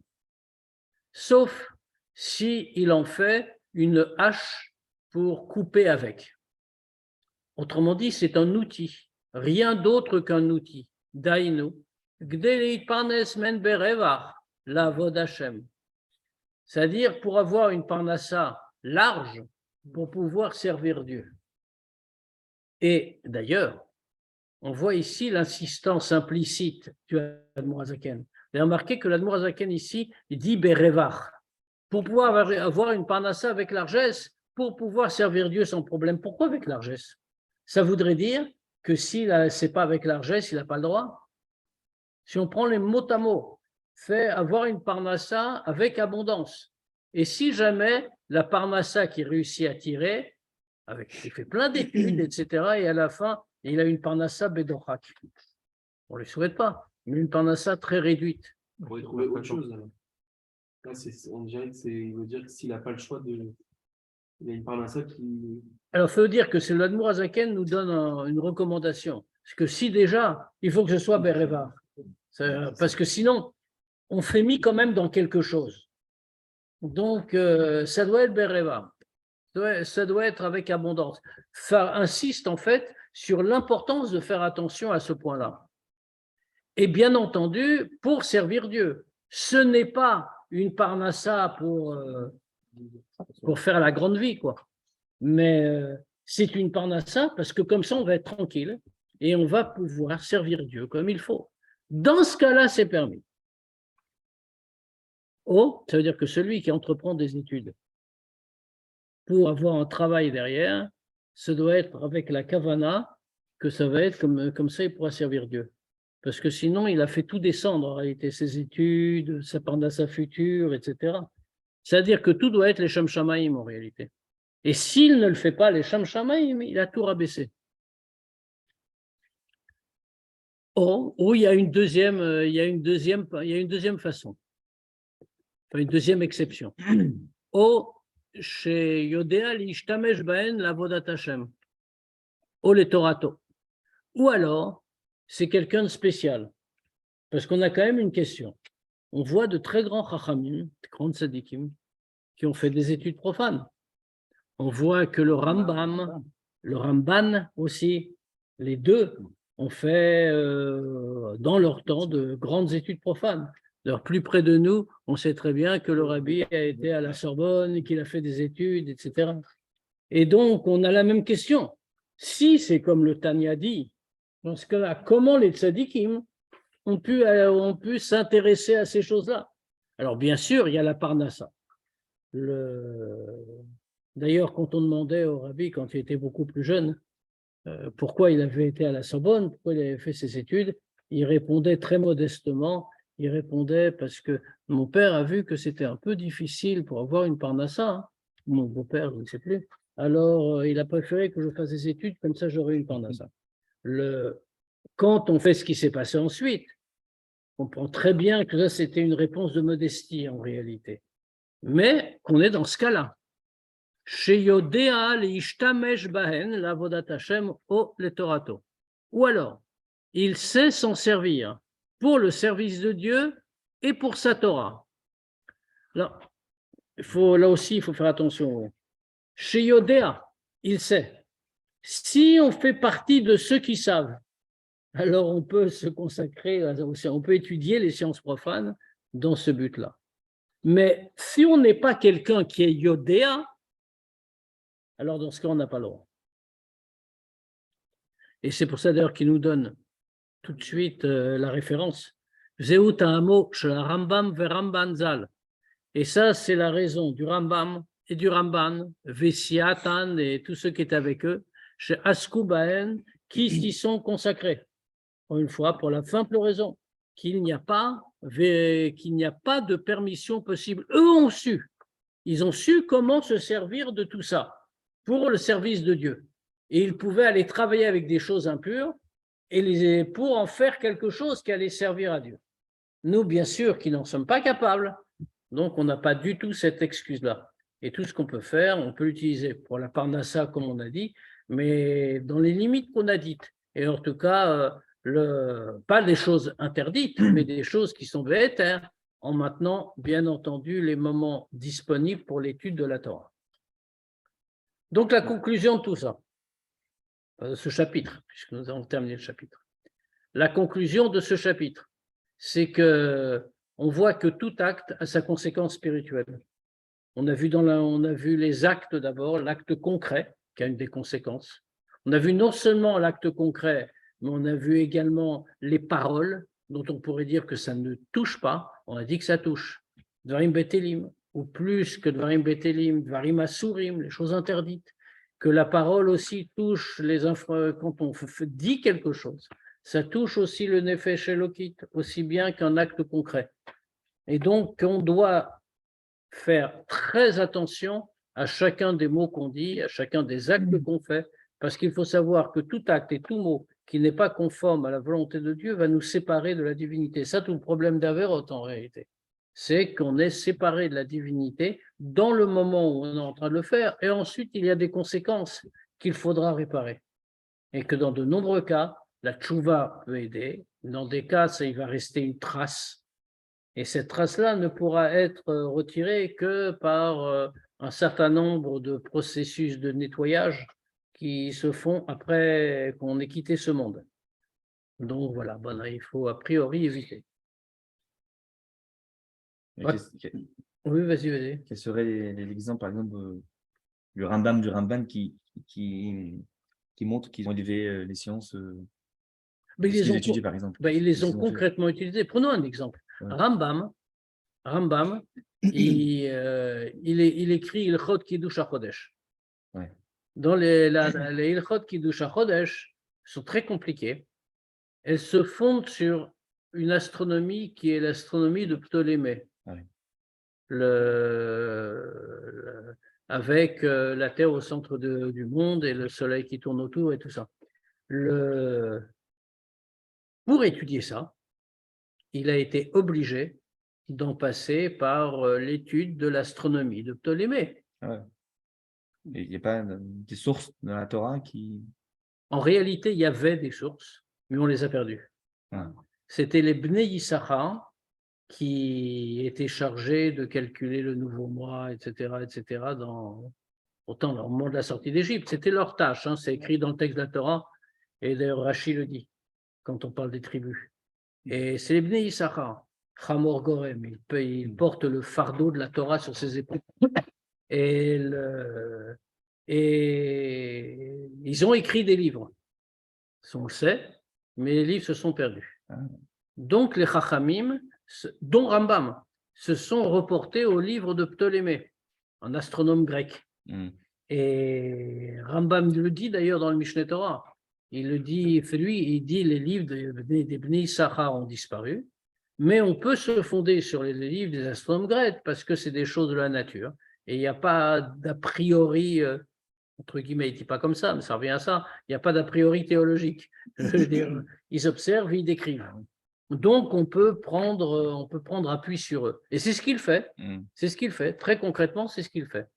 Sauf si il en fait une hache pour couper avec. Autrement dit, c'est un outil, rien d'autre qu'un outil. Dainu, gdeleit parnes men berevach, la vod Hashem. C'est-à-dire pour avoir une parnassa large pour pouvoir servir Dieu. Et d'ailleurs, on voit ici l'insistance implicite du Admour HaZaken. Vous avez remarqué que l'Admour HaZaken ici, il dit berevach. Pour pouvoir avoir une parnassa avec largesse, pour pouvoir servir Dieu sans problème. Pourquoi avec largesse? Ça voudrait dire que si ce n'est pas avec largesse, il n'a pas le droit. Si on prend les mots à mots, fait avoir une parnassa avec abondance. Et si jamais la parnassa qui réussit à tirer, il fait plein d'études, etc., et à la fin, il a une parnassa bédochak. On ne le souhaite pas, mais une parnassa très réduite. On pourrait trouver autre chose. Là, on dirait que il veut dire que s'il n'a pas le choix il y a une parnassa qui. Alors, ça veut dire que c'est l'Admour HaZaken nous donne une recommandation. Parce que si déjà, il faut que ce soit Bereva. Parce que sinon, on fait mis quand même dans quelque chose. Donc, ça doit être Bereva. Ça doit être avec abondance. Ça insiste en fait sur l'importance de faire attention à ce point-là. Et bien entendu, pour servir Dieu, ce n'est pas une parnassa pour faire la grande vie, quoi. Mais c'est une parnassa parce que comme ça, on va être tranquille et on va pouvoir servir Dieu comme il faut. Dans ce cas-là, c'est permis. Oh, ça veut dire que celui qui entreprend des études pour avoir un travail derrière, ça doit être avec la kavana que ça va être comme ça, il pourra servir Dieu. Parce que sinon, il a fait tout descendre en réalité, ses études, sa parnassa future, etc. C'est-à-dire que tout doit être les Shem Shamaïm en réalité. Et s'il ne le fait pas, les Shem Shamaïm, il a tout rabaissé. Ou il y a une deuxième façon, enfin, une deuxième exception. Ou chez Yodea l'ishtamesh baen l'avodat Hashem, ou les Torato. Ou alors, c'est quelqu'un de spécial, parce qu'on a quand même une question. On voit de très grands chachamim, de grands tzadikim, qui ont fait des études profanes. On voit que le Rambam, le Ramban aussi, les deux ont fait dans leur temps de grandes études profanes. Alors, plus près de nous, on sait très bien que le rabbi a été à la Sorbonne, qu'il a fait des études, etc. Et donc, on a la même question. Si c'est comme le Tanya dit, dans ce cas-là, comment les tzadikim ont pu s'intéresser à ces choses-là? Alors, bien sûr, il y a la parnassa. D'ailleurs, quand on demandait au rabbi, quand il était beaucoup plus jeune, pourquoi il avait été à la Sorbonne, pourquoi il avait fait ses études, il répondait très modestement, il répondait parce que mon père a vu que c'était un peu difficile pour avoir une parnassa, hein. Mon beau-père, je ne sais plus. Alors, il a préféré que je fasse des études, comme ça j'aurais une parnassa. Quand on fait ce qui s'est passé ensuite, on comprend très bien que là, c'était une réponse de modestie en réalité. Mais qu'on est dans ce cas-là. Ou alors, il sait s'en servir pour le service de Dieu et pour sa Torah. Là aussi, il faut faire attention. Chez Yodéa, il sait. Si on fait partie de ceux qui savent, alors on peut se consacrer, on peut étudier les sciences profanes dans ce but-là. Mais si on n'est pas quelqu'un qui est Yodéa, alors dans ce cas, on n'a pas le droit. Et c'est pour ça d'ailleurs qu'il nous donne tout de suite la référence. Zeut Ha'amo shel Rambam veRamban Zal. Et ça, c'est la raison du Rambam et du Ramban, Vesiatan et tous ceux qui étaient avec eux, chez Asku Baen, qui s'y sont consacrés. Encore une fois, pour la simple raison qu'il n'y a pas de permission possible. Eux ont su. Ils ont su comment se servir de tout ça pour le service de Dieu. Et ils pouvaient aller travailler avec des choses impures et pour en faire quelque chose qui allait servir à Dieu. Nous, bien sûr, qui n'en sommes pas capables, donc on n'a pas du tout cette excuse-là. Et tout ce qu'on peut faire, on peut l'utiliser pour la parnassa, comme on a dit, mais dans les limites qu'on a dites. Et en tout cas, pas des choses interdites, mais des choses qui sont vétères, en maintenant, bien entendu, les moments disponibles pour l'étude de la Torah. Donc, la conclusion de tout ça, ce chapitre, puisque nous avons terminé le chapitre. La conclusion de ce chapitre, c'est que on voit que tout acte a sa conséquence spirituelle. On a vu les actes d'abord, l'acte concret qui a une des conséquences. On a vu non seulement l'acte concret, mais on a vu également les paroles dont on pourrait dire que ça ne touche pas. On a dit que ça touche. Dvarim betelim, ou plus que Dvarim betelim, Dvarim asurim, les choses interdites. Que la parole aussi touche quand on dit quelque chose. Ça touche aussi le nefesh elokit, aussi bien qu'un acte concret. Et donc, on doit faire très attention à chacun des mots qu'on dit, à chacun des actes qu'on fait, parce qu'il faut savoir que tout acte et tout mot qui n'est pas conforme à la volonté de Dieu va nous séparer de la divinité. Ça, tout le problème d'Averot, en réalité. C'est qu'on est séparé de la divinité dans le moment où on est en train de le faire, et ensuite, il y a des conséquences qu'il faudra réparer. Et que dans de nombreux cas, la tchouva peut aider. Dans des cas, il va rester une trace. Et cette trace-là ne pourra être retirée que par un certain nombre de processus de nettoyage qui se font après qu'on ait quitté ce monde. Donc voilà, il faut a priori éviter. Et Ouais. Oui, vas-y. quels seraient les exemples, par exemple, du Rambam qui montrent qu'ils ont élevé les sciences, Mais ce qu'ils étudient, par exemple. ils les Qu'est-ce ont qu'ils ont fait? concrètement utilisés. Prenons un exemple. Ouais. Rambam, il écrit Ilchot Kiddush HaChodesh. Ouais. Dans les Ilchot Kiddush HaChodesh sont très compliquées. Elles se fondent sur une astronomie qui est l'astronomie de Ptolémée. Ouais. Avec la Terre au centre du monde et le Soleil qui tourne autour et tout ça. Pour étudier ça, il a été obligé d'en passer par l'étude de l'astronomie de Ptolémée. Ouais. Il n'y a pas des sources dans la Torah qui… En réalité, il y avait des sources, mais on les a perdues. Ouais. C'était les Bnei Yissachar qui étaient chargés de calculer le nouveau mois, etc., autant au moment de la sortie d'Égypte. C'était leur tâche, hein, c'est écrit dans le texte de la Torah, et d'ailleurs Rashi le dit, quand on parle des tribus. Et c'est les Bnei Yissachar, Chamor Gorem, il porte le fardeau de la Torah sur ses épaules. Et ils ont écrit des livres, on le sait, mais les livres se sont perdus. Donc les Chachamim, dont Rambam, se sont reportés au livre de Ptolémée, un astronome grec. Et Rambam le dit d'ailleurs dans le Mishneh Torah. Il le dit, il dit les livres des Bnei Yissachar ont disparu, mais on peut se fonder sur les livres des astronomes grecs parce que c'est des choses de la nature. Et il n'y a pas d'a priori, entre guillemets, il ne dit pas comme ça, mais ça revient à ça, il n'y a pas d'a priori théologique. Je veux dire, ils observent, ils décrivent. Donc, on peut prendre appui sur eux. Et c'est ce qu'il fait. C'est ce qu'il fait. Très concrètement, c'est ce qu'il fait.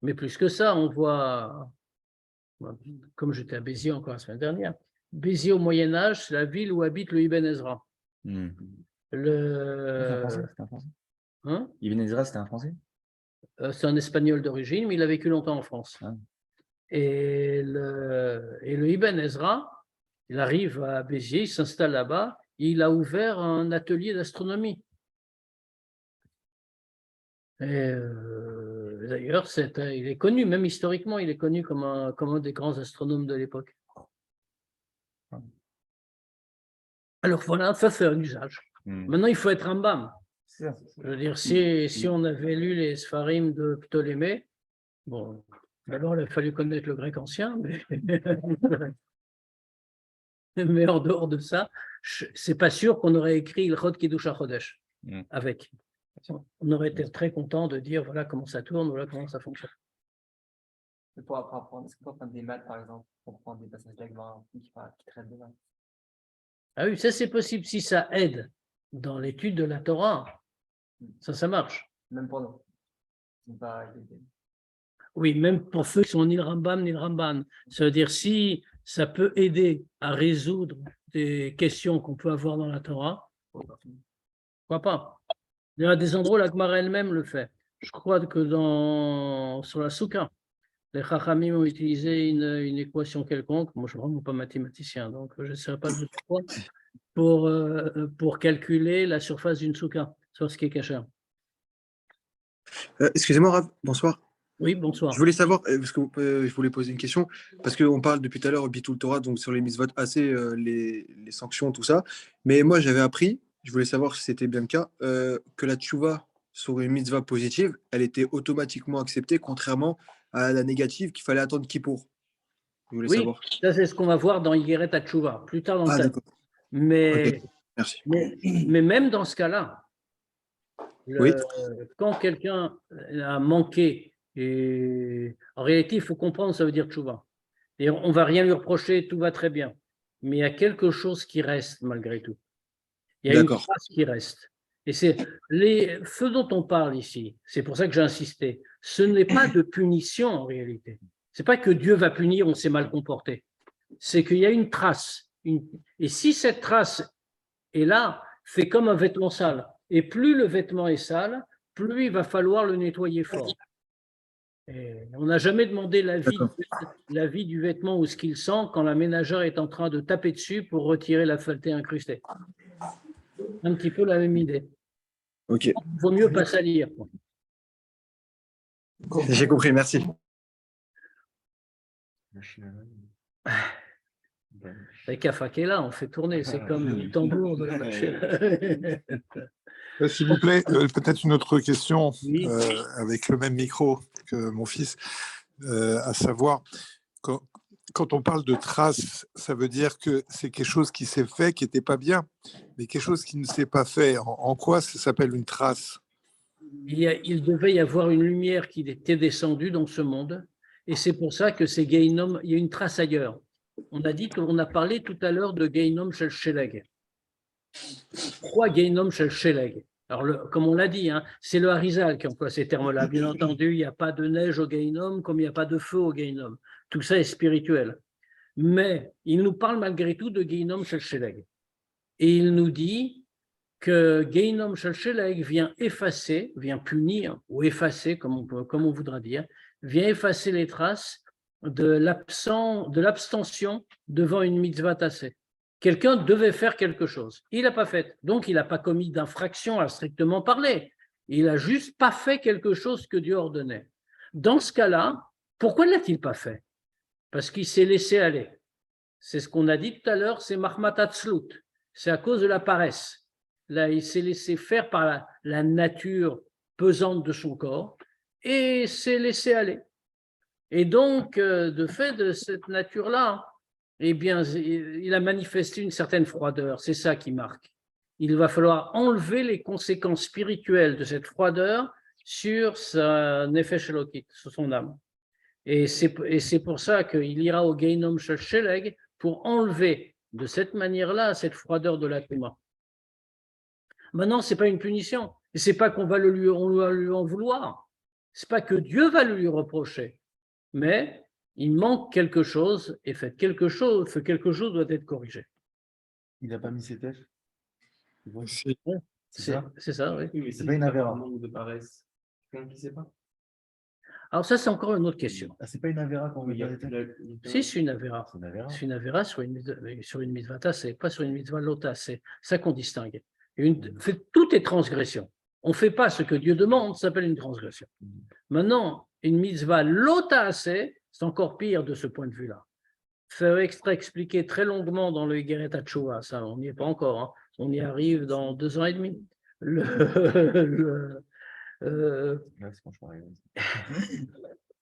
Mais plus que ça, on voit, comme j'étais à Béziers encore la semaine dernière, Béziers au Moyen-Âge, c'est la ville où habite le Ibn Ezra. C'est un Français. Hein? Ibn Ezra, c'était un Français? C'est un Espagnol d'origine, mais il a vécu longtemps en France. Ah. Et le Ibn Ezra, il arrive à Béziers, il s'installe là-bas, il a ouvert un atelier d'astronomie. Et d'ailleurs, il est connu, même historiquement, il est connu comme un des grands astronomes de l'époque. Alors voilà, ça c'est un usage. Maintenant, il faut être Rambam. Je veux dire, si on avait lu les Sfarim de Ptolémée, bon, d'abord il a fallu connaître le grec ancien, mais en dehors de ça, c'est pas sûr qu'on aurait écrit le Chod Kiddush HaChodesh avec. On aurait été très content de dire voilà comment ça tourne, voilà comment ça fonctionne. Pour apprendre, est-ce qu'on peut apprendre des maths par exemple, pour prendre des passages d'Agma qui traitent de maths? Ah oui, ça c'est possible si ça aide dans l'étude de la Torah. Ça marche. Même pour nous. Oui, même pour ceux qui sont ni le Rambam ni le Ramban. Ça veut dire si ça peut aider à résoudre des questions qu'on peut avoir dans la Torah, pourquoi pas? Il y a des endroits où la Gemara elle-même le fait. Je crois que sur la Soukha, les Chachamim ont utilisé une équation quelconque. Moi, je ne suis vraiment pas mathématicien, donc je ne sais pas de quoi, pour calculer la surface d'une Soukha, sur ce qui est caché. Excusez-moi, Rav, bonsoir. Oui, bonsoir. Je voulais savoir, parce que je voulais poser une question, parce qu'on parle depuis tout à l'heure au Bitul Torah, donc sur les mitzvot assez, les sanctions, tout ça. Mais moi, j'avais appris, je voulais savoir si c'était bien le cas, que la tchouva sur une mitzvah positive, elle était automatiquement acceptée, contrairement à la négative qu'il fallait attendre Kippour. Je voulais savoir. Ça c'est ce qu'on va voir dans Yigeret HaTchouva, plus tard dans le texte. D'accord. Mais, Okay. Merci. mais même dans ce cas-là, quand quelqu'un a manqué, et en réalité, il faut comprendre, ça veut dire tchouva. Et on ne va rien lui reprocher, tout va très bien. Mais il y a quelque chose qui reste malgré tout. Il y a une trace qui reste. Et c'est ce dont on parle ici, c'est pour ça que j'ai insisté, ce n'est pas de punition en réalité. Ce n'est pas que Dieu va punir, on s'est mal comporté. C'est qu'il y a une trace. Et si cette trace est là, c'est comme un vêtement sale. Et plus le vêtement est sale, plus il va falloir le nettoyer fort. Et on n'a jamais demandé l'avis du vêtement ou ce qu'il sent quand la ménagère est en train de taper dessus pour retirer la saleté incrustée. Un petit peu la même idée. Ok, Il vaut mieux pas salir, quoi. j'ai compris, merci. Avec Kafa là, on fait tourner, c'est comme le tambour de la machine. S'il vous plaît, peut-être une autre question Oui. avec le même micro que mon fils, à savoir, quand on parle de traces, ça veut dire que c'est quelque chose qui s'est fait, qui n'était pas bien, mais quelque chose qui ne s'est pas fait. En quoi ça s'appelle une trace? Il devait y avoir une lumière qui était descendue dans ce monde, et c'est pour ça que ces Geinom, il y a une trace ailleurs. On a dit qu'on a parlé tout à l'heure de Geinom Shel Sheleg. Trois Geinom Shel Sheleg. Alors, comme on l'a dit, hein, c'est le Harizal qui emploie ces termes-là. Bien entendu, il n'y a pas de neige au Geinom comme il n'y a pas de feu au Geinom. Tout ça est spirituel. Mais il nous parle malgré tout de Geinom Shel Sheleg. Et il nous dit que Geinom Shel Sheleg vient effacer, vient punir, ou effacer, comme on voudra dire, vient effacer les traces de l'abstention devant une mitzvah tassée. Quelqu'un devait faire quelque chose. Il n'a pas fait. Donc, il n'a pas commis d'infraction à strictement parler. Il n'a juste pas fait quelque chose que Dieu ordonnait. Dans ce cas-là, pourquoi ne l'a-t-il pas fait? Parce qu'il s'est laissé aller. C'est ce qu'on a dit tout à l'heure, c'est Mahmat Atzlut. C'est à cause de la paresse. Là, il s'est laissé faire par la nature pesante de son corps et s'est laissé aller. Et donc, de fait de cette nature-là, eh bien, il a manifesté une certaine froideur. C'est ça qui marque. Il va falloir enlever les conséquences spirituelles de cette froideur sur sa nefesh elokit, sur son âme. Et c'est pour ça qu'il ira au Geinom Shel Sheleg pour enlever de cette manière-là cette froideur de la Touma. Maintenant, ce n'est pas une punition. Et ce n'est pas qu'on va lui en vouloir. Ce n'est pas que Dieu va le lui reprocher. Mais il manque quelque chose et fait quelque chose doit être corrigé. Il n'a pas mis ses têches. C'est ça, oui. Oui, mais C'est pas une avéra. Un manque de paresse. Quelqu'un qui ne sait pas. Alors ça, c'est encore une autre question. Ah, c'est pas une avéra quand on veut Il y a- dire les têches. Si, c'est une avéra. C'est une avéra. C'est une avéra sur une mitzvah tassée, pas sur une mitzvah lota, c'est ça qu'on distingue. Tout est transgression. On ne fait pas ce que Dieu demande, ça s'appelle une transgression. Maintenant, une mitzvah lota, c'est encore pire de ce point de vue-là. C'est expliqué très longuement dans le Higueret HaTshuva, ça, on n'y est pas encore, hein. On y arrive dans 2 ans et demi. Ouais, c'est franchement rien.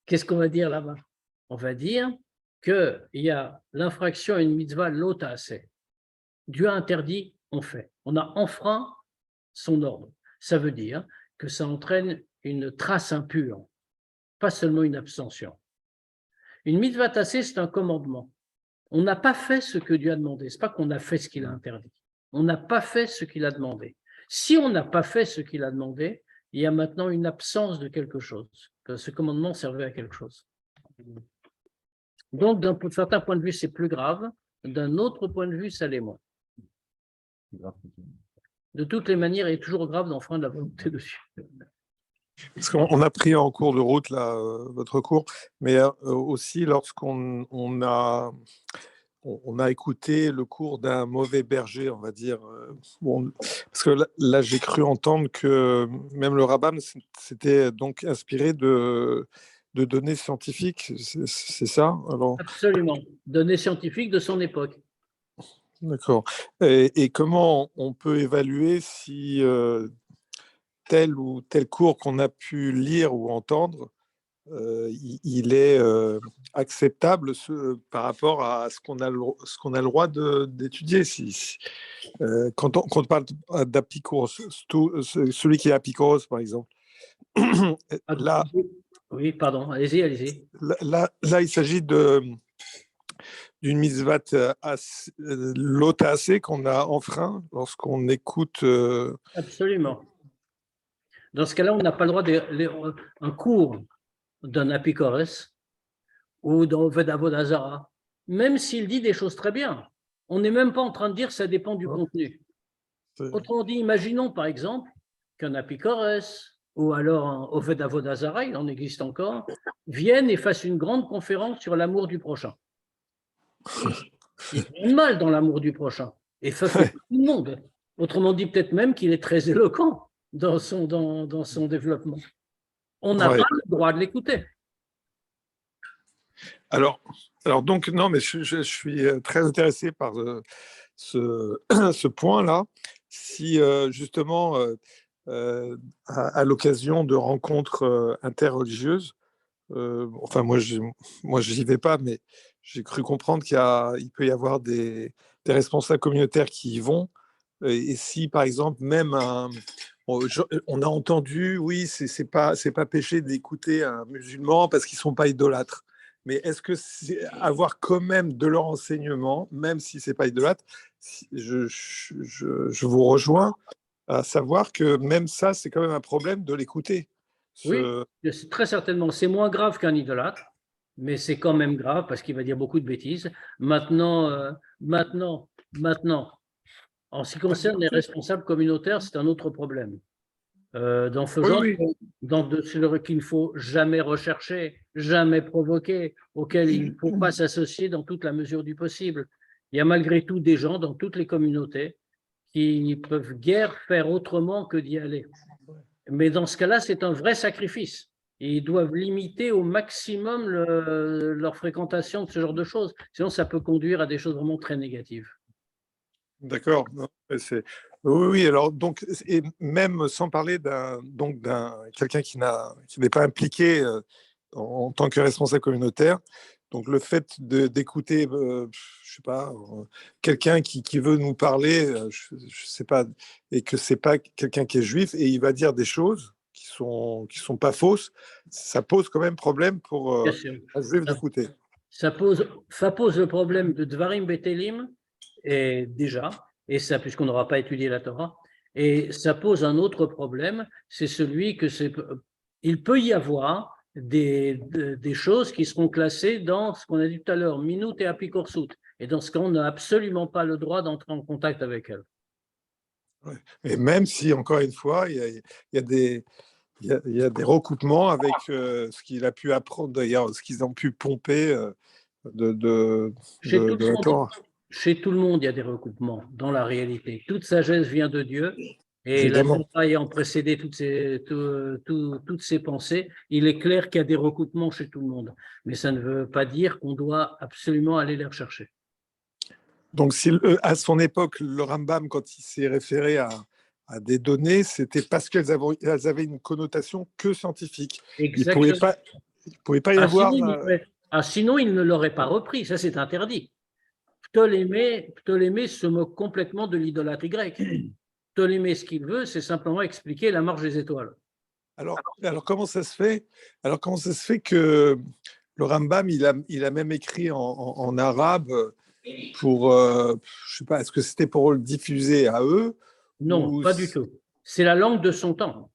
Qu'est-ce qu'on va dire là-bas? On va dire qu'il y a l'infraction à une mitzvah lotase. Dieu a interdit, on fait. On a enfreint son ordre. Ça veut dire que ça entraîne une trace impure, pas seulement une abstention. Une mitzvah tassée, c'est un commandement. On n'a pas fait ce que Dieu a demandé. Ce n'est pas qu'on a fait ce qu'il a interdit. On n'a pas fait ce qu'il a demandé. Si on n'a pas fait ce qu'il a demandé, il y a maintenant une absence de quelque chose. Que ce commandement servait à quelque chose. Donc, d'un certain point de vue, c'est plus grave. D'un autre point de vue, ça l'est moins. De toutes les manières, il est toujours grave d'enfreindre la volonté de Dieu. Parce qu'on a pris en cours de route là, votre cours, mais aussi lorsqu'on on a écouté le cours d'un mauvais berger, on va dire. Bon, parce que là j'ai cru entendre que même le Rambam s'était donc inspiré de données scientifiques, c'est ça? Alors, Absolument. Données scientifiques de son époque. d'accord. Et comment on peut évaluer si tel ou tel cours qu'on a pu lire ou entendre, il est acceptable par rapport à ce qu'on a le droit d'étudier. Quand on parle d'Apikoros, celui qui est Apikoros, par exemple, là, Oui, pardon, allez-y. Là, il s'agit d'une mitzvah lotase qu'on a enfreint lorsqu'on écoute. Absolument. Dans ce cas-là, on n'a pas le droit un cours d'un apikores ou d'un Oved Avodazara, même s'il dit des choses très bien. On n'est même pas en train de dire que ça dépend du contenu. Autrement dit, imaginons par exemple qu'un apikores ou alors un Oved Avodazara, il en existe encore, vienne et fasse une grande conférence sur l'amour du prochain. Il y a mal dans l'amour du prochain. Et ça fait tout le monde. Autrement dit, peut-être même qu'il est très éloquent. dans son développement. On n'a Ouais. pas le droit de l'écouter. Alors donc, non, mais je suis très intéressé par ce point-là. Si justement, à l'occasion de rencontres interreligieuses, enfin, moi, j'y vais pas, mais j'ai cru comprendre il peut y avoir des responsables communautaires qui y vont. Et si, par exemple, même on a entendu, oui, c'est pas péché d'écouter un musulman parce qu'ils sont pas idolâtres. Mais est-ce que c'est avoir quand même de leur enseignement, même si c'est pas idolâtre, je vous rejoins à savoir que même ça, c'est quand même un problème de l'écouter. Oui, Ce- très certainement. C'est moins grave qu'un idolâtre, mais c'est quand même grave parce qu'il va dire beaucoup de bêtises. Maintenant, en ce qui concerne les responsables communautaires, c'est un autre problème. Dans ce Oui, genre, oui. qu'il ne faut jamais rechercher, jamais provoquer, auquel il ne faut pas s'associer dans toute la mesure du possible. Il y a malgré tout des gens dans toutes les communautés qui peuvent guère faire autrement que d'y aller. Mais dans ce cas-là, c'est un vrai sacrifice. Et ils doivent limiter au maximum leur fréquentation de ce genre de choses. Sinon, ça peut conduire à des choses vraiment très négatives. D'accord. Non, mais oui, oui. Alors donc, et même sans parler d'un quelqu'un qui n'est pas impliqué en tant que responsable communautaire. Donc le fait d'écouter, je sais pas, quelqu'un qui veut nous parler, je sais pas, et que c'est pas quelqu'un qui est juif et il va dire des choses qui sont pas fausses, ça pose quand même problème pour Bien sûr. un juif d'écouter. Ça pose le problème de Dvarim Betelim, et déjà, et ça, puisqu'on n'aura pas étudié la Torah, et ça pose un autre problème, c'est celui que il peut y avoir des choses qui seront classées dans ce qu'on a dit tout à l'heure, Minut et Apikorsut, et dans ce cas, on n'a absolument pas le droit d'entrer en contact avec elles. Ouais. Et même si, encore une fois, il y a des recoupements avec ce qu'il a pu apprendre, d'ailleurs, ce qu'ils ont pu pomper de la Torah. Chez tout le monde, il y a des recoupements dans la réalité. Toute sagesse vient de Dieu et la Évidemment. Torah ayant précédé toutes ces pensées, il est clair qu'il y a des recoupements chez tout le monde. Mais ça ne veut pas dire qu'on doit absolument aller les rechercher. Donc, à son époque, le Rambam, quand il s'est référé à des données, c'était parce qu'elles avaient une connotation que scientifique. Exactement. Il ne pouvait pas y avoir. Sinon, il ne l'aurait pas repris. Ça, c'est interdit. Ptolémée se moque complètement de l'idolâtrie grecque. Ptolémée, ce qu'il veut, c'est simplement expliquer la marche des étoiles. Alors comment ça se fait que le Rambam, il a même écrit en arabe pour, je sais pas, est-ce que c'était pour le diffuser à eux? Non, pas du tout. C'est la langue de son temps.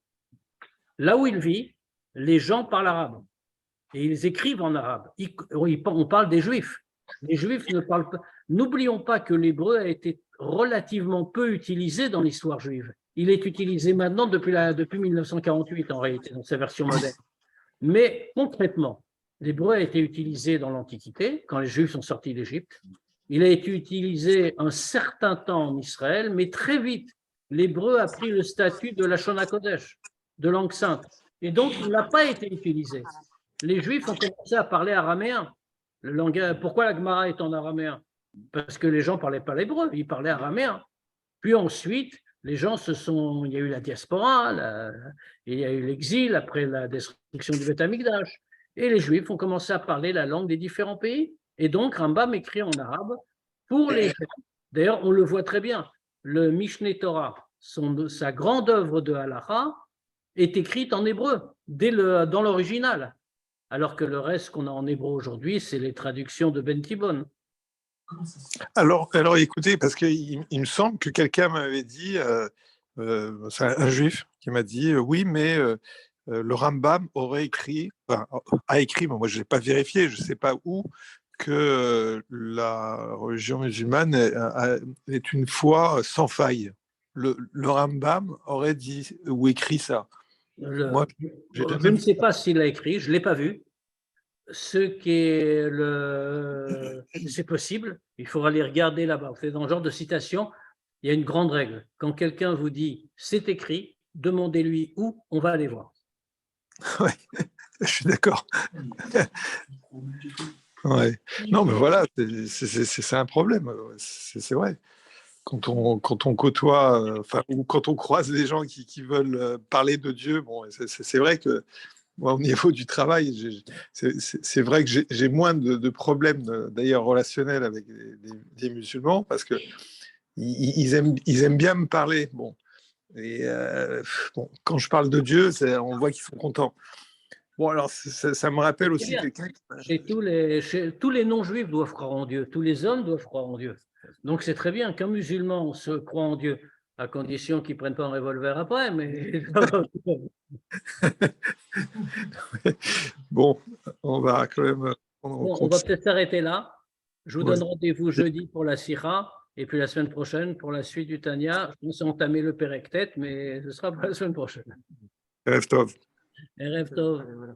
Là où il vit, les gens parlent arabe et ils écrivent en arabe. On parle des Juifs. Les Juifs ne parlent pas. N'oublions pas que l'hébreu a été relativement peu utilisé dans l'histoire juive. Il est utilisé maintenant depuis 1948 en réalité, dans sa version moderne. Mais concrètement, l'hébreu a été utilisé dans l'Antiquité, quand les Juifs sont sortis d'Égypte. Il a été utilisé un certain temps en Israël, mais très vite, l'hébreu a pris le statut de la Shona Kodesh, de langue sainte. Et donc, il n'a pas été utilisé. Les Juifs ont commencé à parler araméen. Pourquoi la Gemara est en araméen? Parce que les gens ne parlaient pas l'hébreu, ils parlaient araméen. Puis ensuite, il y a eu la diaspora, il y a eu l'exil après la destruction du Beth Amikdash. Et les Juifs ont commencé à parler la langue des différents pays. Et donc, Rambam écrit en arabe pour les gens. D'ailleurs, on le voit très bien. Le Mishneh Torah, sa grande œuvre de halacha, est écrite en hébreu, dans l'original. Alors que le reste qu'on a en hébreu aujourd'hui, c'est les traductions de Ben Tibon. Alors écoutez, parce qu'il me semble que quelqu'un m'avait dit, c'est un juif qui m'a dit, oui, mais le Rambam a écrit, mais moi je ne l'ai pas vérifié, je ne sais pas où, que la religion musulmane est une foi sans faille. Le Rambam aurait dit ou écrit ça. Moi, je ne sais pas s'il l'a écrit, je ne l'ai pas vu. C'est possible, il faudra aller regarder là-bas. Dans ce genre de citation, il y a une grande règle. Quand quelqu'un vous dit « c'est écrit », demandez-lui où, on va aller voir. Ouais, je suis d'accord. Ouais. Non, mais voilà, c'est un problème. C'est vrai. Quand on côtoie, enfin, ou quand on croise des gens qui veulent parler de Dieu, bon, c'est vrai que moi, au niveau du travail, c'est vrai que j'ai moins de problèmes, d'ailleurs, relationnels avec des musulmans, parce que ils aiment bien me parler. Bon. Et bon, quand je parle de Dieu, on voit qu'ils sont contents. Bon, alors, ça me rappelle C'est aussi bien. quelqu'un. Tous les non-juifs doivent croire en Dieu, tous les hommes doivent croire en Dieu. Donc c'est très bien qu'un musulman se croit en Dieu, à condition qu'il ne prenne pas un revolver après. Mais Bon, on va quand même. bon, on va peut-être s'arrêter là. Je vous Ouais. donne rendez-vous jeudi pour la Sira, et puis la semaine prochaine pour la suite du Tania. Je pense entamer le Pérec-Tête, mais ce sera pour la semaine prochaine. Erev Tov. Erev Tov. Voilà.